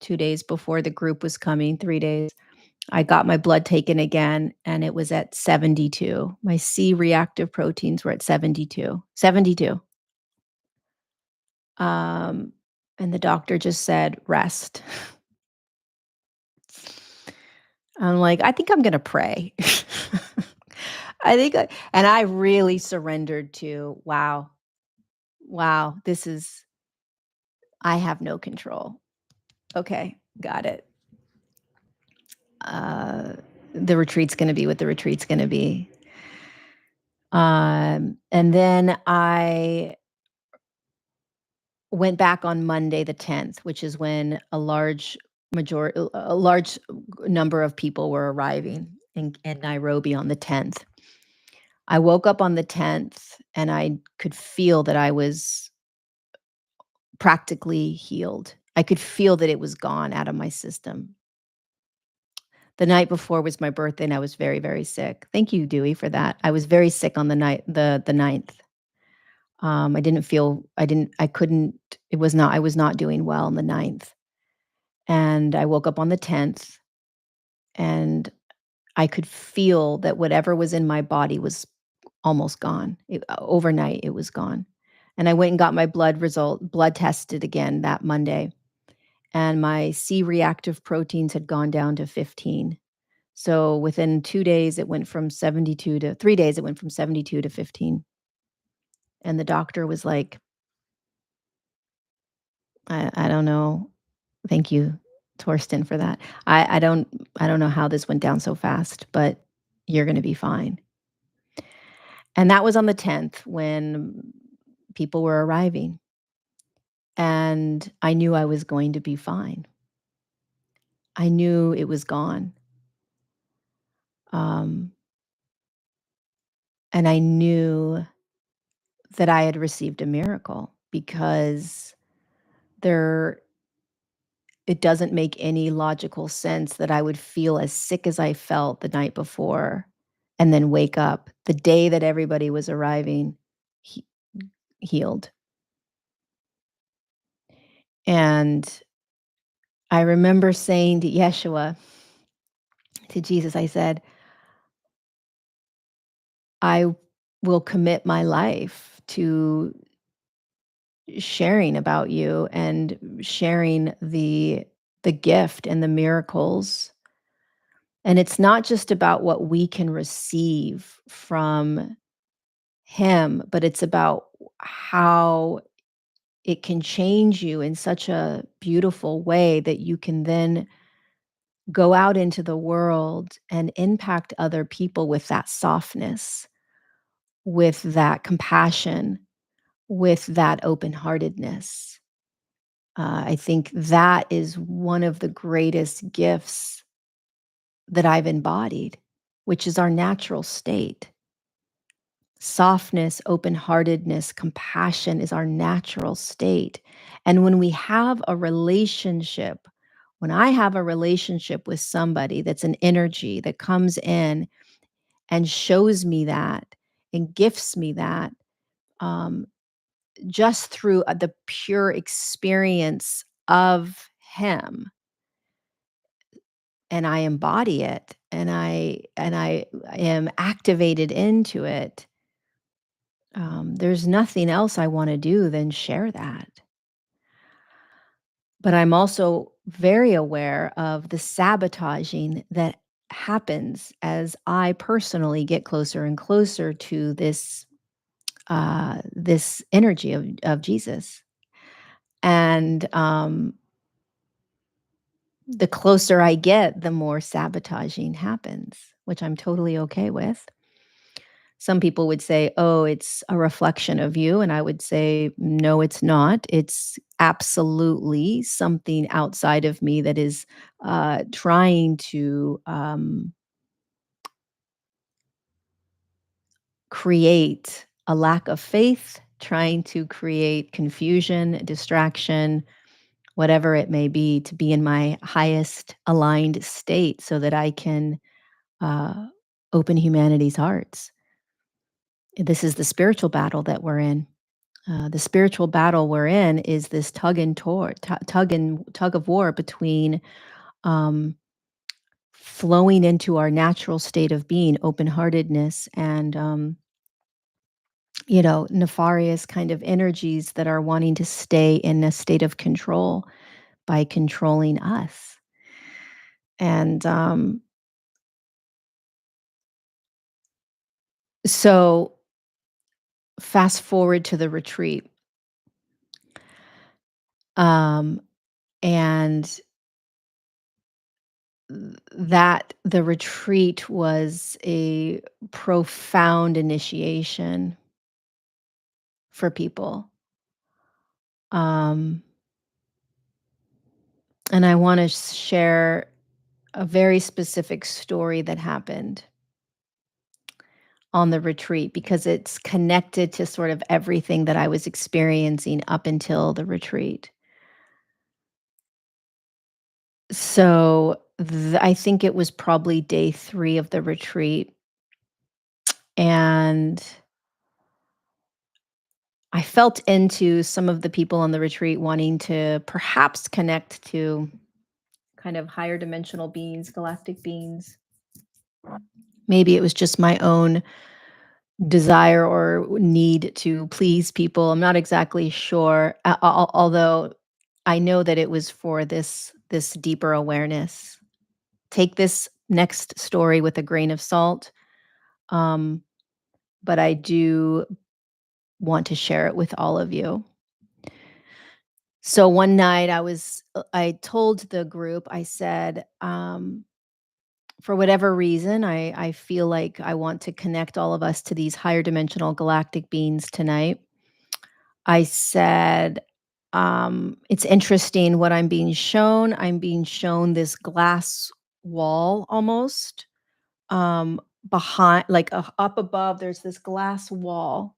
2 days before the group was coming, 3 days, I got my blood taken again, and it was at 72. My C-reactive proteins were at 72. 72. Um, and the doctor just said, "Rest." I'm like, "I think I'm gonna pray." And I really surrendered to, wow, wow, this is I have no control. Okay, got it. Uh, the retreat's gonna be what the retreat's gonna be. And then I went back on Monday the 10th, which is when a large number of people were arriving in Nairobi on the 10th. I woke up on the 10th and I could feel that I was practically healed. I could feel that it was gone out of my system. The night before was my birthday, and I was very, very sick. Thank you, Dewey, for that. I was very sick on the ninth. I couldn't it was not I was not doing well on the ninth, and I woke up on the 10th, and I could feel that whatever was in my body was almost gone. Overnight, it was gone. And I went and got my blood tested again that Monday, and my C-reactive proteins had gone down to 15. So within 2 days, it went from 72 to 3 days, it went from 72 to 15. And the doctor was like, I don't know. Thank you, Torsten, for that. I don't know how this went down so fast, but you're gonna be fine." And that was on the 10th when people were arriving, and I knew I was going to be fine. I knew it was gone. Um, and I knew that I had received a miracle because there it doesn't make any logical sense that I would feel as sick as I felt the night before and then wake up the day that everybody was arriving he healed. And I remember saying to Yeshua, to Jesus, I said, "I will commit my life to sharing about you and sharing the gift and the miracles." And it's not just about what we can receive from him, but it's about how it can change you in such a beautiful way that you can then go out into the world and impact other people with that softness, with that compassion, with that open-heartedness. I think that is one of the greatest gifts that I've embodied, which is our natural state. Softness, open-heartedness, compassion is our natural state. And when I have a relationship with somebody that's an energy that comes in and shows me that and gifts me that, um, just through, the pure experience of him, and I embody it, and I am activated into it. There's nothing else I wanna do than share that. But I'm also very aware of the sabotaging that happens as I personally get closer and closer to this energy of Jesus. And, the closer I get, the more sabotaging happens, which I'm totally okay with. Some people would say, "Oh, it's a reflection of you," and I would say, "No, it's not. It's absolutely something outside of me that is, trying to, create a lack of faith, trying to create confusion, distraction, whatever it may be in my highest aligned state so that I can, uh, open humanity's hearts." This is the spiritual battle that we're in. The spiritual battle we're in is this tug of war between, um, flowing into our natural state of being, open-heartedness, and, nefarious kind of energies that are wanting to stay in a state of control by controlling us. And, so fast forward to the retreat, um, and that the retreat was a profound initiation for people. Um, and I want to share a very specific story that happened on the retreat because it's connected to sort of everything that I was experiencing up until the retreat. So I think it was probably day 3 of the retreat. And I felt into some of the people on the retreat wanting to perhaps connect to kind of higher dimensional beings, galactic beings. Maybe it was just my own desire or need to please people. I'm not exactly sure. Although I know that it was for this deeper awareness. Take this next story with a grain of salt, um, but I do want to share it with all of you. So one night I told the group, I said, for whatever reason, I feel like I want to connect all of us to these higher dimensional galactic beings tonight. I said, it's interesting what I'm being shown. I'm being shown this glass wall almost, behind, like, up above, there's this glass wall.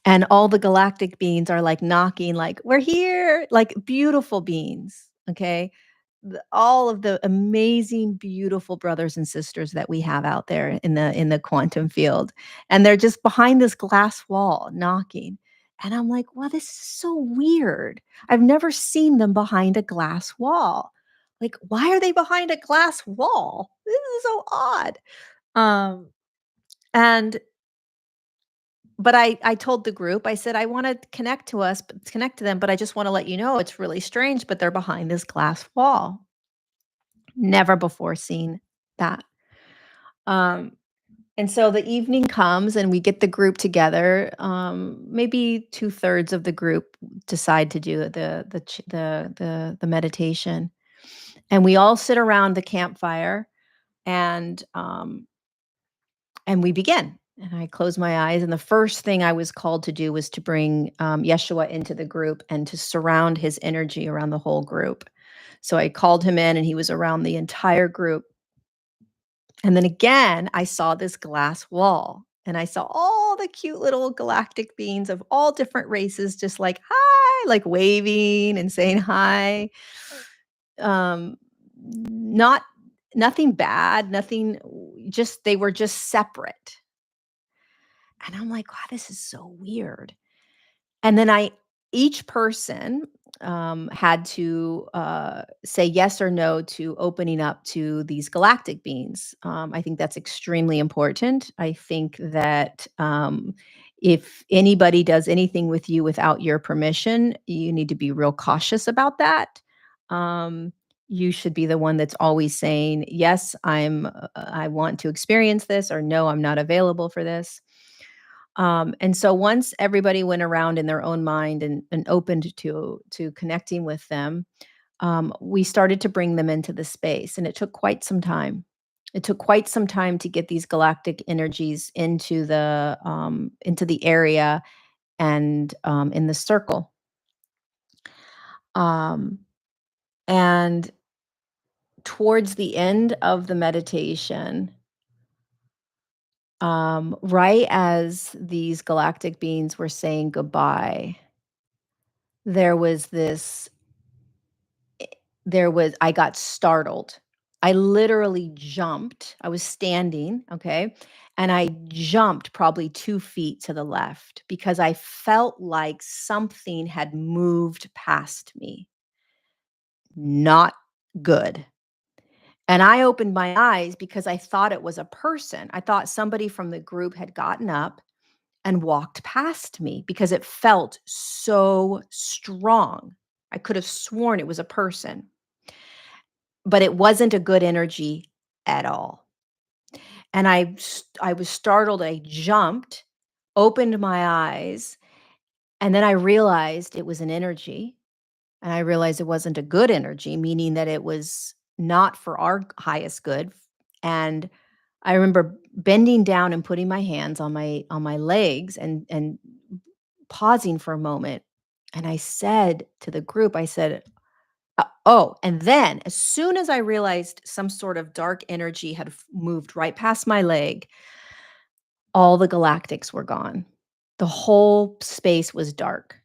And all the galactic beings are, like, knocking, like, "We're here!" Like, beautiful beings, okay? All of the amazing, beautiful brothers and sisters that we have out there in the quantum field, and they're just behind this glass wall knocking, and I'm like, "Wow, this is so weird. I've never seen them behind a glass wall. Like, why are they behind a glass wall? This is so odd." Um, and but I told the group, I said, "I wanna connect to them, but I just wanna let you know it's really strange, but they're behind this glass wall." Never before seen that. Um, and so the evening comes and we get the group together. Maybe 2/3 of the group decide to do the meditation. And we all sit around the campfire and, and we begin. And I close my eyes, and the first thing I was called to do was to bring, Yeshua into the group and to surround his energy around the whole group. So I called him in, and he was around the entire group. And then again, I saw this glass wall, and I saw all the cute little galactic beings of all different races just like, "Hi," like waving and saying hi. Not nothing bad, nothing they were just separate. And I'm like, wow, this is so weird. And then each person had to say yes or no to opening up to these galactic beings. I think that's extremely important. I think that if anybody does anything with you without your permission, you need to be real cautious about that. Um, you should be the one that's always saying, yes, I want to experience this, or no, I'm not available for this. And so once everybody went around in their own mind and opened to connecting with them, we started to bring them into the space, and it took quite some time. It took quite some time to get these galactic energies into the area and in the circle. Um, and towards the end of the meditation, right as these galactic beings were saying goodbye, there was this I got startled. I literally jumped. I was standing, okay? And I jumped probably 2 feet to the left because I felt like something had moved past me. Not good. And I opened my eyes because I thought it was a person. I thought somebody from the group had gotten up and walked past me because it felt so strong. I could have sworn it was a person. But it wasn't a good energy at all. And I was startled, I jumped, opened my eyes, and then I realized it was an energy, and I realized it wasn't a good energy, meaning that it was not for our highest good, and I remember bending down and putting my hands on my legs and pausing for a moment, and I said to the group, I said, oh, and then as soon as I realized some sort of dark energy had moved right past my leg, all the galactics were gone. The whole space was dark.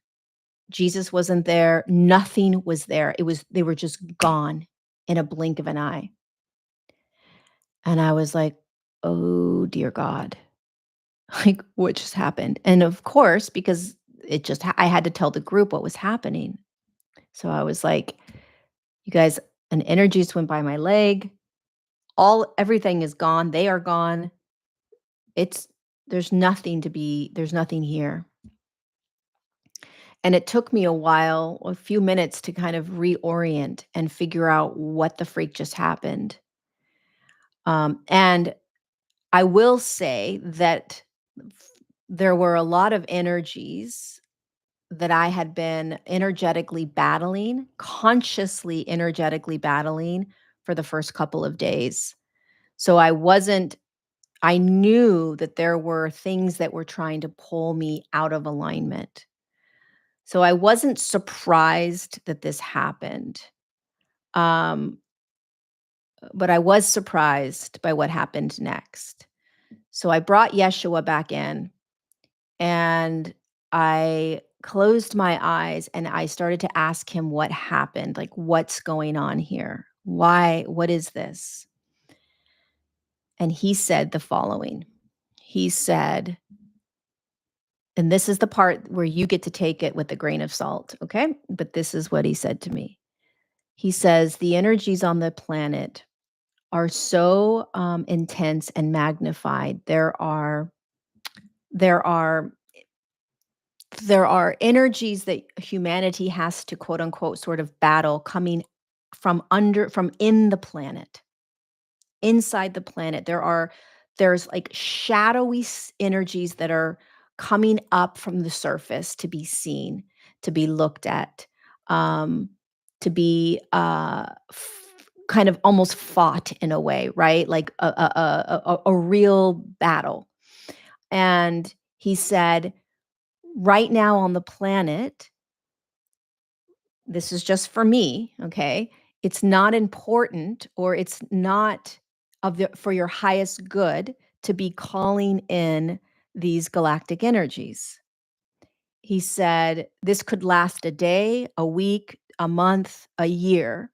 Jesus wasn't there. Nothing was there. They were just gone in a blink of an eye. And I was like, oh, dear God, like what just happened? And of course, because I had to tell the group what was happening. So I was like, you guys, an energy just went by my leg. Everything is gone, they are gone. It's there's nothing here. And it took me a few minutes to kind of reorient and figure out what the freak just happened. And I will say that there were a lot of energies that I had been energetically battling, consciously energetically battling for the first couple of days. So I knew that there were things that were trying to pull me out of alignment. So I wasn't surprised that this happened. Um, but I was surprised by what happened next. So I brought Yeshua back in and I closed my eyes and I started to ask him what happened, like, what's going on here? Why? What is this? And he said the following. He said, and this is the part where you get to take it with a grain of salt, okay? But this is what he said to me. He says, the energies on the planet are so intense and magnified. There are there are energies that humanity has to quote unquote sort of battle coming from in the planet, inside the planet. There's like shadowy energies that are coming up from the surface to be seen, to be looked at, um, to be kind of almost fought in a way, right? Like a real battle. And he said, right now on the planet, this is just for me, okay? It's not important or it's not for your highest good to be calling in these galactic energies. He said this could last a day, a week, a month, a year,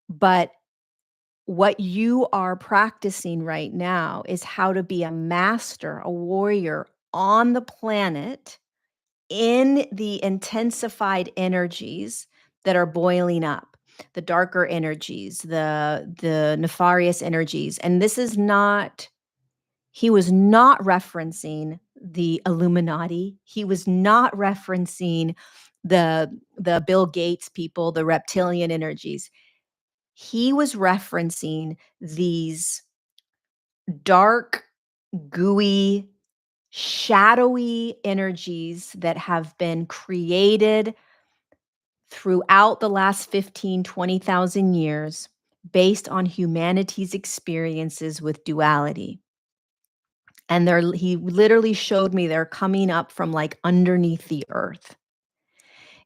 but What you are practicing right now is how to be a master, a warrior on the planet in the intensified energies that are boiling up, the darker energies, the nefarious energies. And this is not he was not referencing the Illuminati. He was not referencing the Bill Gates people, the reptilian energies. He was referencing these dark, gooey, shadowy energies that have been created throughout the last 15, 20,000 years based on humanity's experiences with duality. And he literally showed me they're coming up from like underneath the earth.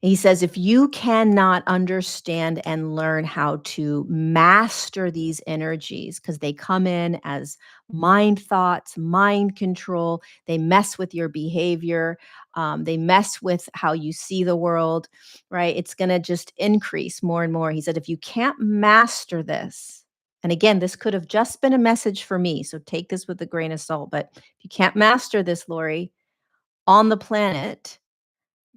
He says, if you cannot understand and learn how to master these energies, because they come in as mind thoughts, mind control, they mess with your behavior, they mess with how you see the world, right? It's going to just increase more and more. He said, if you can't master this, and again, this could have just been a message for me, so take this with a grain of salt, but if you can't master this, Lori, on the planet,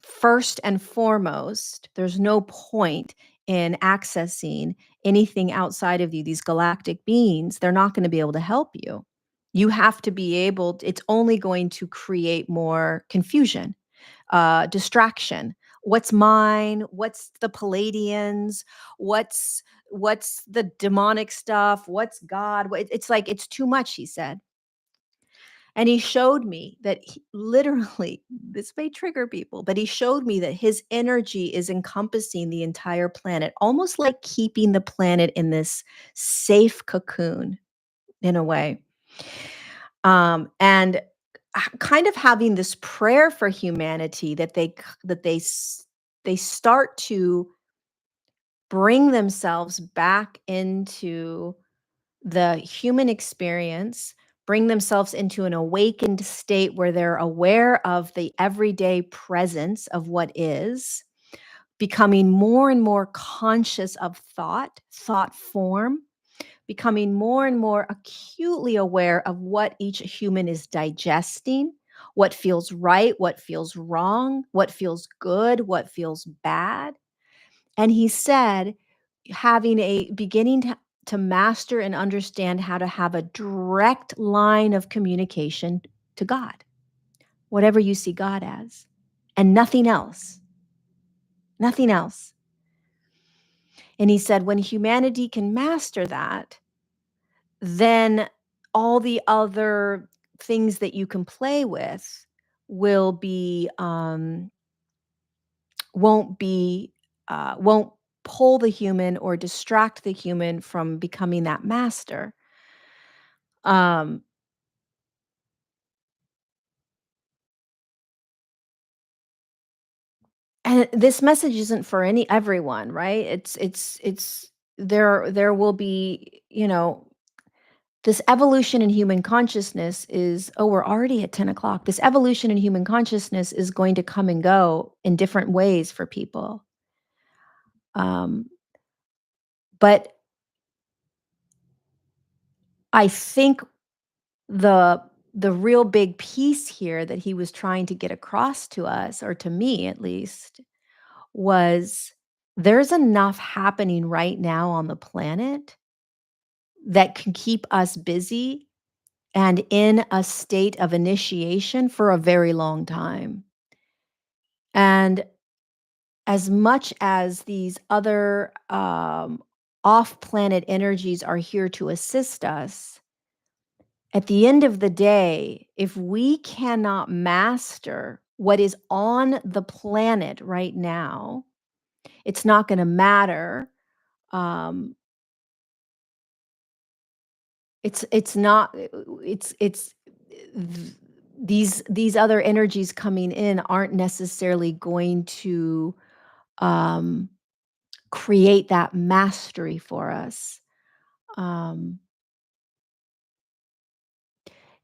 first and foremost, there's no point in accessing anything outside of you, these galactic beings. They're not going to be able to help you. You have to be able, it's only going to create more confusion, distraction. What's mine? What's the Palladians? What's the demonic stuff? What's God? It's like it's too much, he said. And he showed me that literally, this may trigger people, but he showed me that his energy is encompassing the entire planet, almost like keeping the planet in this safe cocoon in a way. And kind of having this prayer for humanity that they start to bring themselves back into the human experience, bring themselves into an awakened state where they're aware of the everyday presence of what is, becoming more and more conscious of thought form, becoming more and more acutely aware of what each human is digesting, what feels right, what feels wrong, what feels good, what feels bad. And he said, having a beginning to master and understand how to have a direct line of communication to God, whatever you see God as, and nothing else, nothing else. And he said, when humanity can master that, then all the other things that you can play with will be won't pull the human or distract the human from becoming that master. Um, and this message isn't for everyone, right? It's there will be, this evolution in human consciousness is, oh, we're already at 10 o'clock. This evolution in human consciousness is going to come and go in different ways for people. Um, but I think the the real big piece here that he was trying to get across to us, or to me at least, was there's enough happening right now on the planet that can keep us busy and in a state of initiation for a very long time. And as much as these other off planet energies are here to assist us, at the end of the day, if we cannot master what is on the planet right now, it's not going to matter. Um, it's not it's th- these other energies coming in aren't necessarily going to um, create that mastery for us. Um,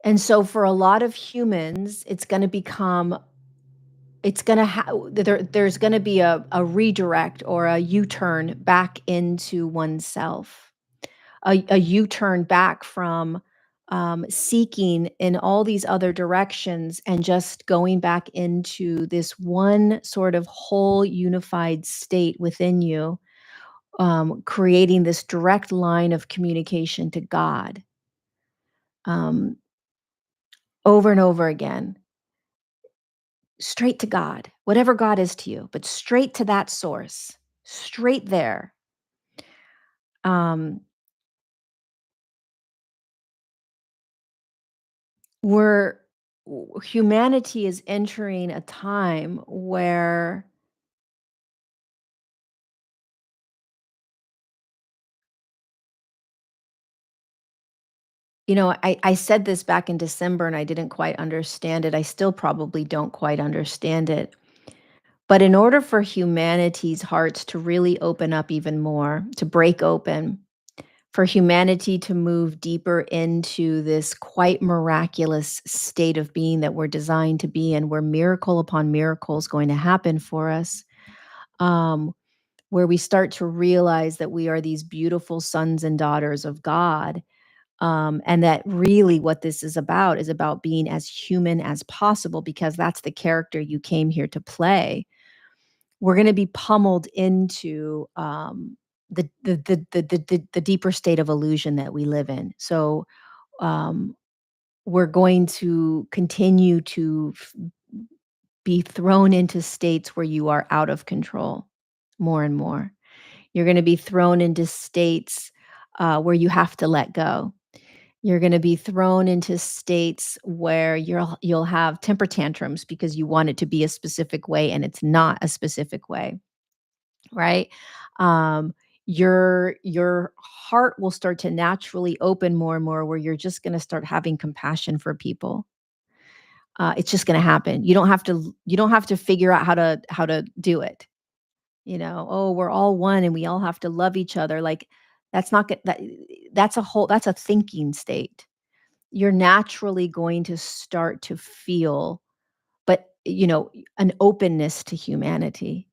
and so for a lot of humans, it's going to become it's going to there's going to be a redirect or a U-turn back into oneself, a U-turn back from, seeking in all these other directions and just going back into this one sort of whole unified state within you, creating this direct line of communication to God, um, over and over again, straight to God, whatever God is to you, but straight to that source, straight there. Um, we're Humanity is entering a time where, I said this back in December and I didn't quite understand it. I still probably don't quite understand it. But in order for humanity's hearts to really open up even more, to break open, for humanity to move deeper into this quite miraculous state of being that we're designed to be in, where miracle upon miracle is going to happen for us, um, where we start to realize that we are these beautiful sons and daughters of God, and that really what this is about being as human as possible because that's the character you came here to play. We're going to be pummeled into the deeper state of illusion that we live in. So um, we're going to continue to be thrown into states where you are out of control more and more. You're going to be thrown into states where you have to let go. You're gonna be thrown into states where you'll have temper tantrums because you want it to be a specific way and it's not a specific way, right? Um, your heart will start to naturally open more and more where you're just gonna start having compassion for people. It's just gonna happen. You don't have to figure out how to do it, "Oh, we're all one and we all have to love each other." Like, that's not go that that's a thinking state. You're naturally going to start to feel, but, an openness to humanity,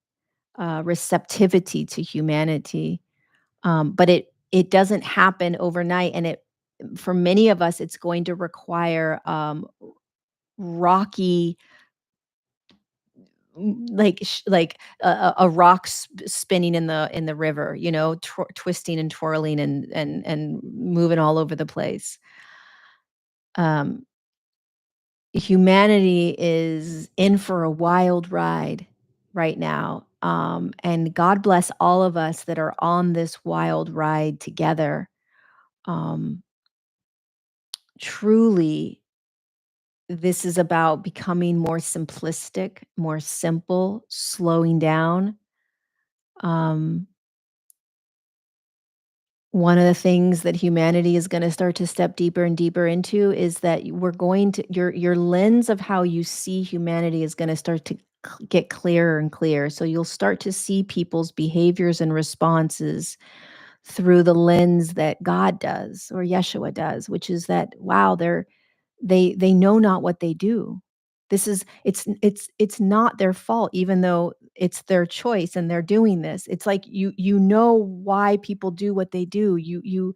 receptivity to humanity, but it doesn't happen overnight, and for many of us, it's going to require, rocky, like a rock spinning in the river, twisting and twirling and moving all over the place. Um Humanity is in for a wild ride right now. And God bless all of us that are on this wild ride together. Um, Truly, this is about becoming more simplistic, more simple, slowing down. Um, One of the things that humanity is gonna start to step deeper and deeper into is that we're going to your lens of how you see humanity is gonna start to get clearer and clearer. So you'll start to see people's behaviors and responses through the lens that God does or Yeshua does, which is that, wow, they know not what they do. This is it's not their fault, even though it's their choice and they're doing this. It's like you know why people do what they do. You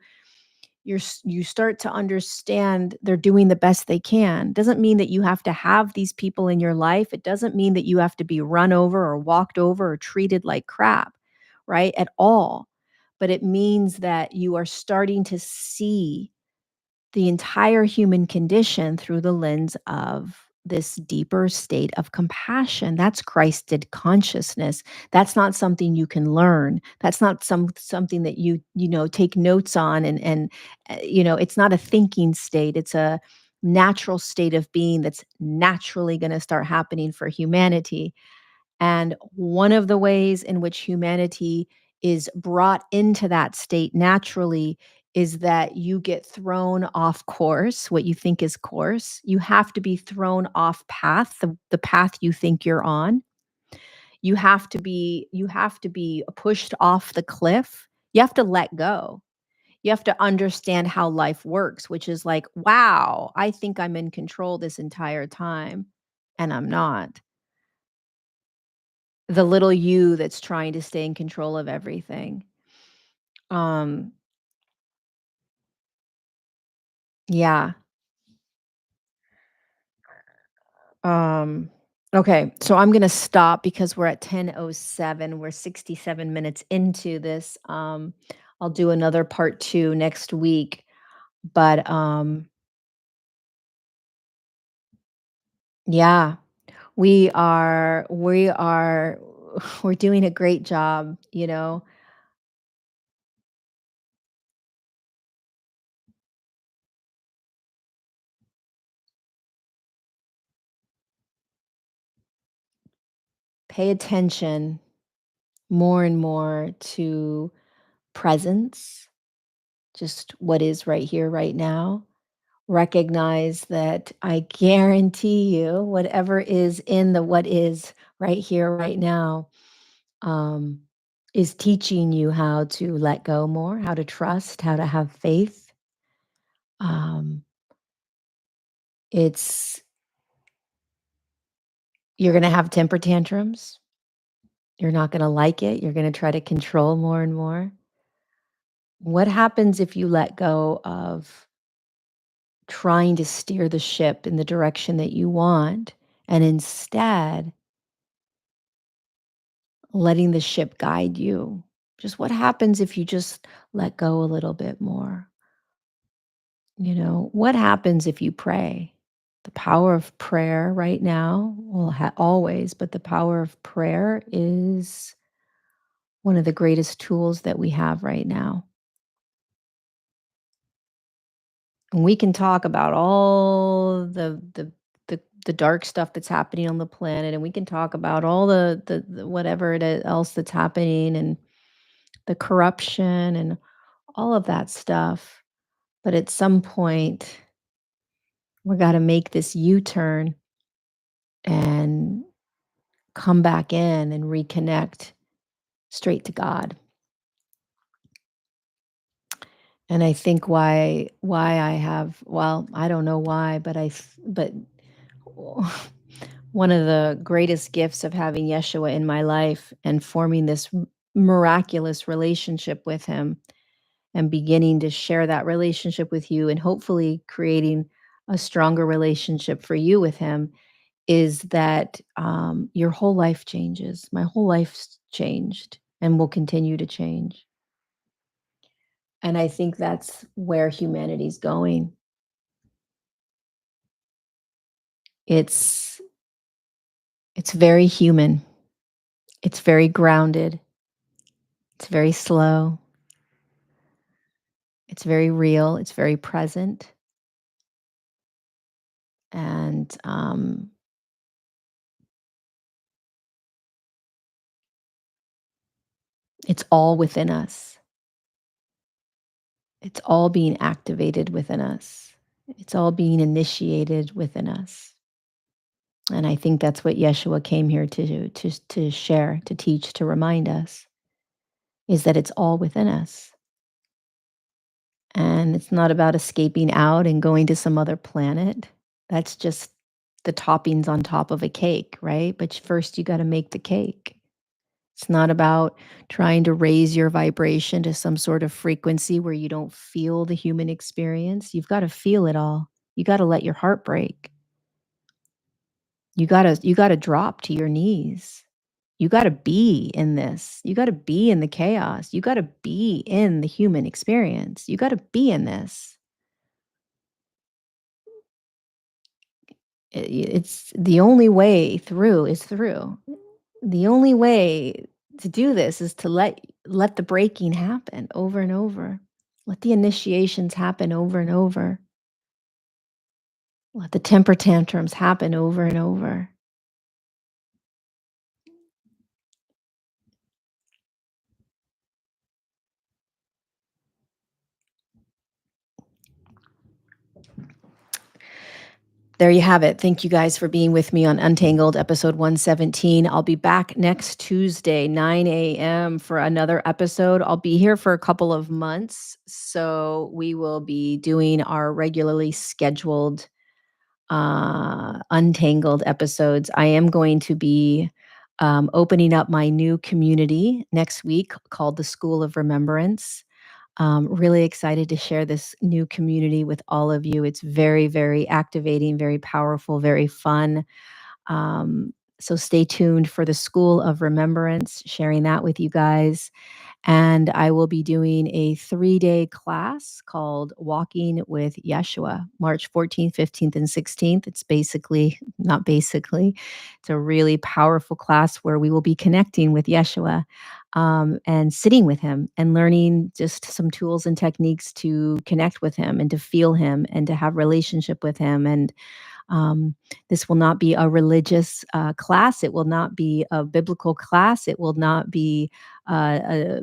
start to understand they're doing the best they can. Doesn't mean that you have to have these people in your life. It doesn't mean that you have to be run over or walked over or treated like crap, right? At all. But it means that you are starting to see the entire human condition through the lens of this deeper state of compassion. That's Christed consciousness. That's not something you can learn. That's not something that you take notes on it's not a thinking state. It's a natural state of being that's naturally going to start happening for humanity. And one of the ways in which humanity is brought into that state naturally is that you get thrown off course, what you think is course. You have to be thrown off path, the path you think you're on. You have to be pushed off the cliff. You have to let go. You have to understand how life works, which is like, wow, I think I'm in control this entire time and I'm not. The little you that's trying to stay in control of everything. Um, Yeah. Um, okay, so I'm gonna stop because we're at 10:07. We're 67 minutes into this. I'll do another part 2 next week, but, yeah, we are we're doing a great job, you know? Pay attention more and more to presence, just what is right here, right now. Recognize that I guarantee you, whatever is in the what is right here, right now, um, is teaching you how to let go more, how to trust, how to have faith. Um, it's you're going to have temper tantrums. You're not going to like it. You're going to try to control more and more. What happens if you let go of trying to steer the ship in the direction that you want and instead letting the ship guide you? Just what happens if you just let go a little bit more? You know, what happens if you pray? The power of prayer right now, well, always, but the power of prayer is one of the greatest tools that we have right now. And we can talk about all the dark stuff that's happening on the planet, and we can talk about all the whatever else that's happening, and the corruption and all of that stuff. But at some point, we got to make this U-turn and come back in and reconnect straight to God. And I think why I have, well, I don't know why, but but one of the greatest gifts of having Yeshua in my life and forming this miraculous relationship with him and beginning to share that relationship with you and hopefully creating a stronger relationship for you with him is that your whole life changes. My whole life's changed and will continue to change. And I think that's where humanity's going. It's it's very human. It's very grounded. It's very slow. It's very real. It's very present. And it's all within us. It's all being activated within us. It's all being initiated within us. And I think that's what Yeshua came here to share, to teach, to remind us is that it's all within us. And it's not about escaping out and going to some other planet. That's just the toppings on top of a cake, right? But first you got to make the cake. It's not about trying to raise your vibration to some sort of frequency where you don't feel the human experience. You've got to feel it all. You got to let your heart break. You got to drop to your knees. You got to be in this. You got to be in the chaos. You got to be in the human experience. You got to be in this. It's the only way through is through. The only way to do this is to let the breaking happen over and over. Let the initiations happen over and over. Let the temper tantrums happen over and over. There you have it. Thank you guys for being with me on Untangled, episode 117. I'll be back next Tuesday, 9 a.m., for another episode. I'll be here for a couple of months. So we will be doing our regularly scheduled Untangled episodes. I am going to be opening up my new community next week called the School of Remembrance. Really excited to share this new community with all of you. It's very, very activating, very powerful, very fun. So stay tuned for the School of Remembrance, sharing that with you guys. And I will be doing a 3-day class called Walking with Yeshua, March 14th, 15th, and 16th. It's basically, not basically, it's a really powerful class where we will be connecting with Yeshua, and sitting with him and learning just some tools and techniques to connect with him and to feel him and to have relationship with him. And um, this will not be a religious class. It will not be a biblical class. It will not be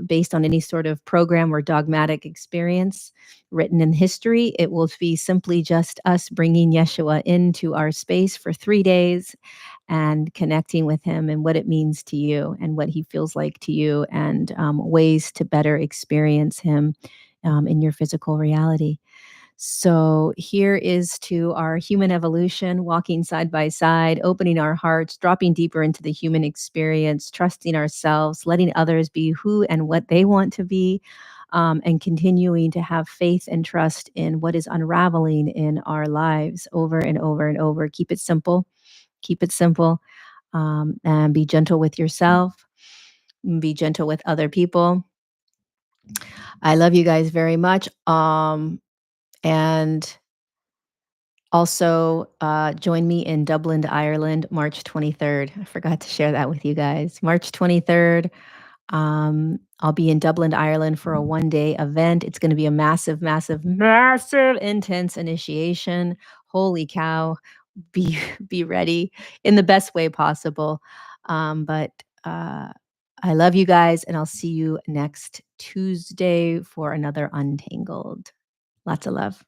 based on any sort of program or dogmatic experience written in history. It will be simply just us bringing Yeshua into our space for 3 days and connecting with him and what it means to you and what he feels like to you, and ways to better experience him in your physical reality. So here is to our human evolution, walking side by side, opening our hearts, dropping deeper into the human experience, trusting ourselves, letting others be who and what they want to be, and continuing to have faith and trust in what is unraveling in our lives over and over and over. Keep it simple. Keep it simple, and be gentle with yourself. Be gentle with other people. I love you guys very much. And Also, join me in Dublin, Ireland, March 23rd. I forgot to share that with you guys. March 23rd, I'll be in Dublin, Ireland for a 1-day event. It's gonna be a massive, massive, massive, intense initiation. Holy cow. Be be ready in the best way possible. But I love you guys, and I'll see you next Tuesday for another Untangled. Lots of love.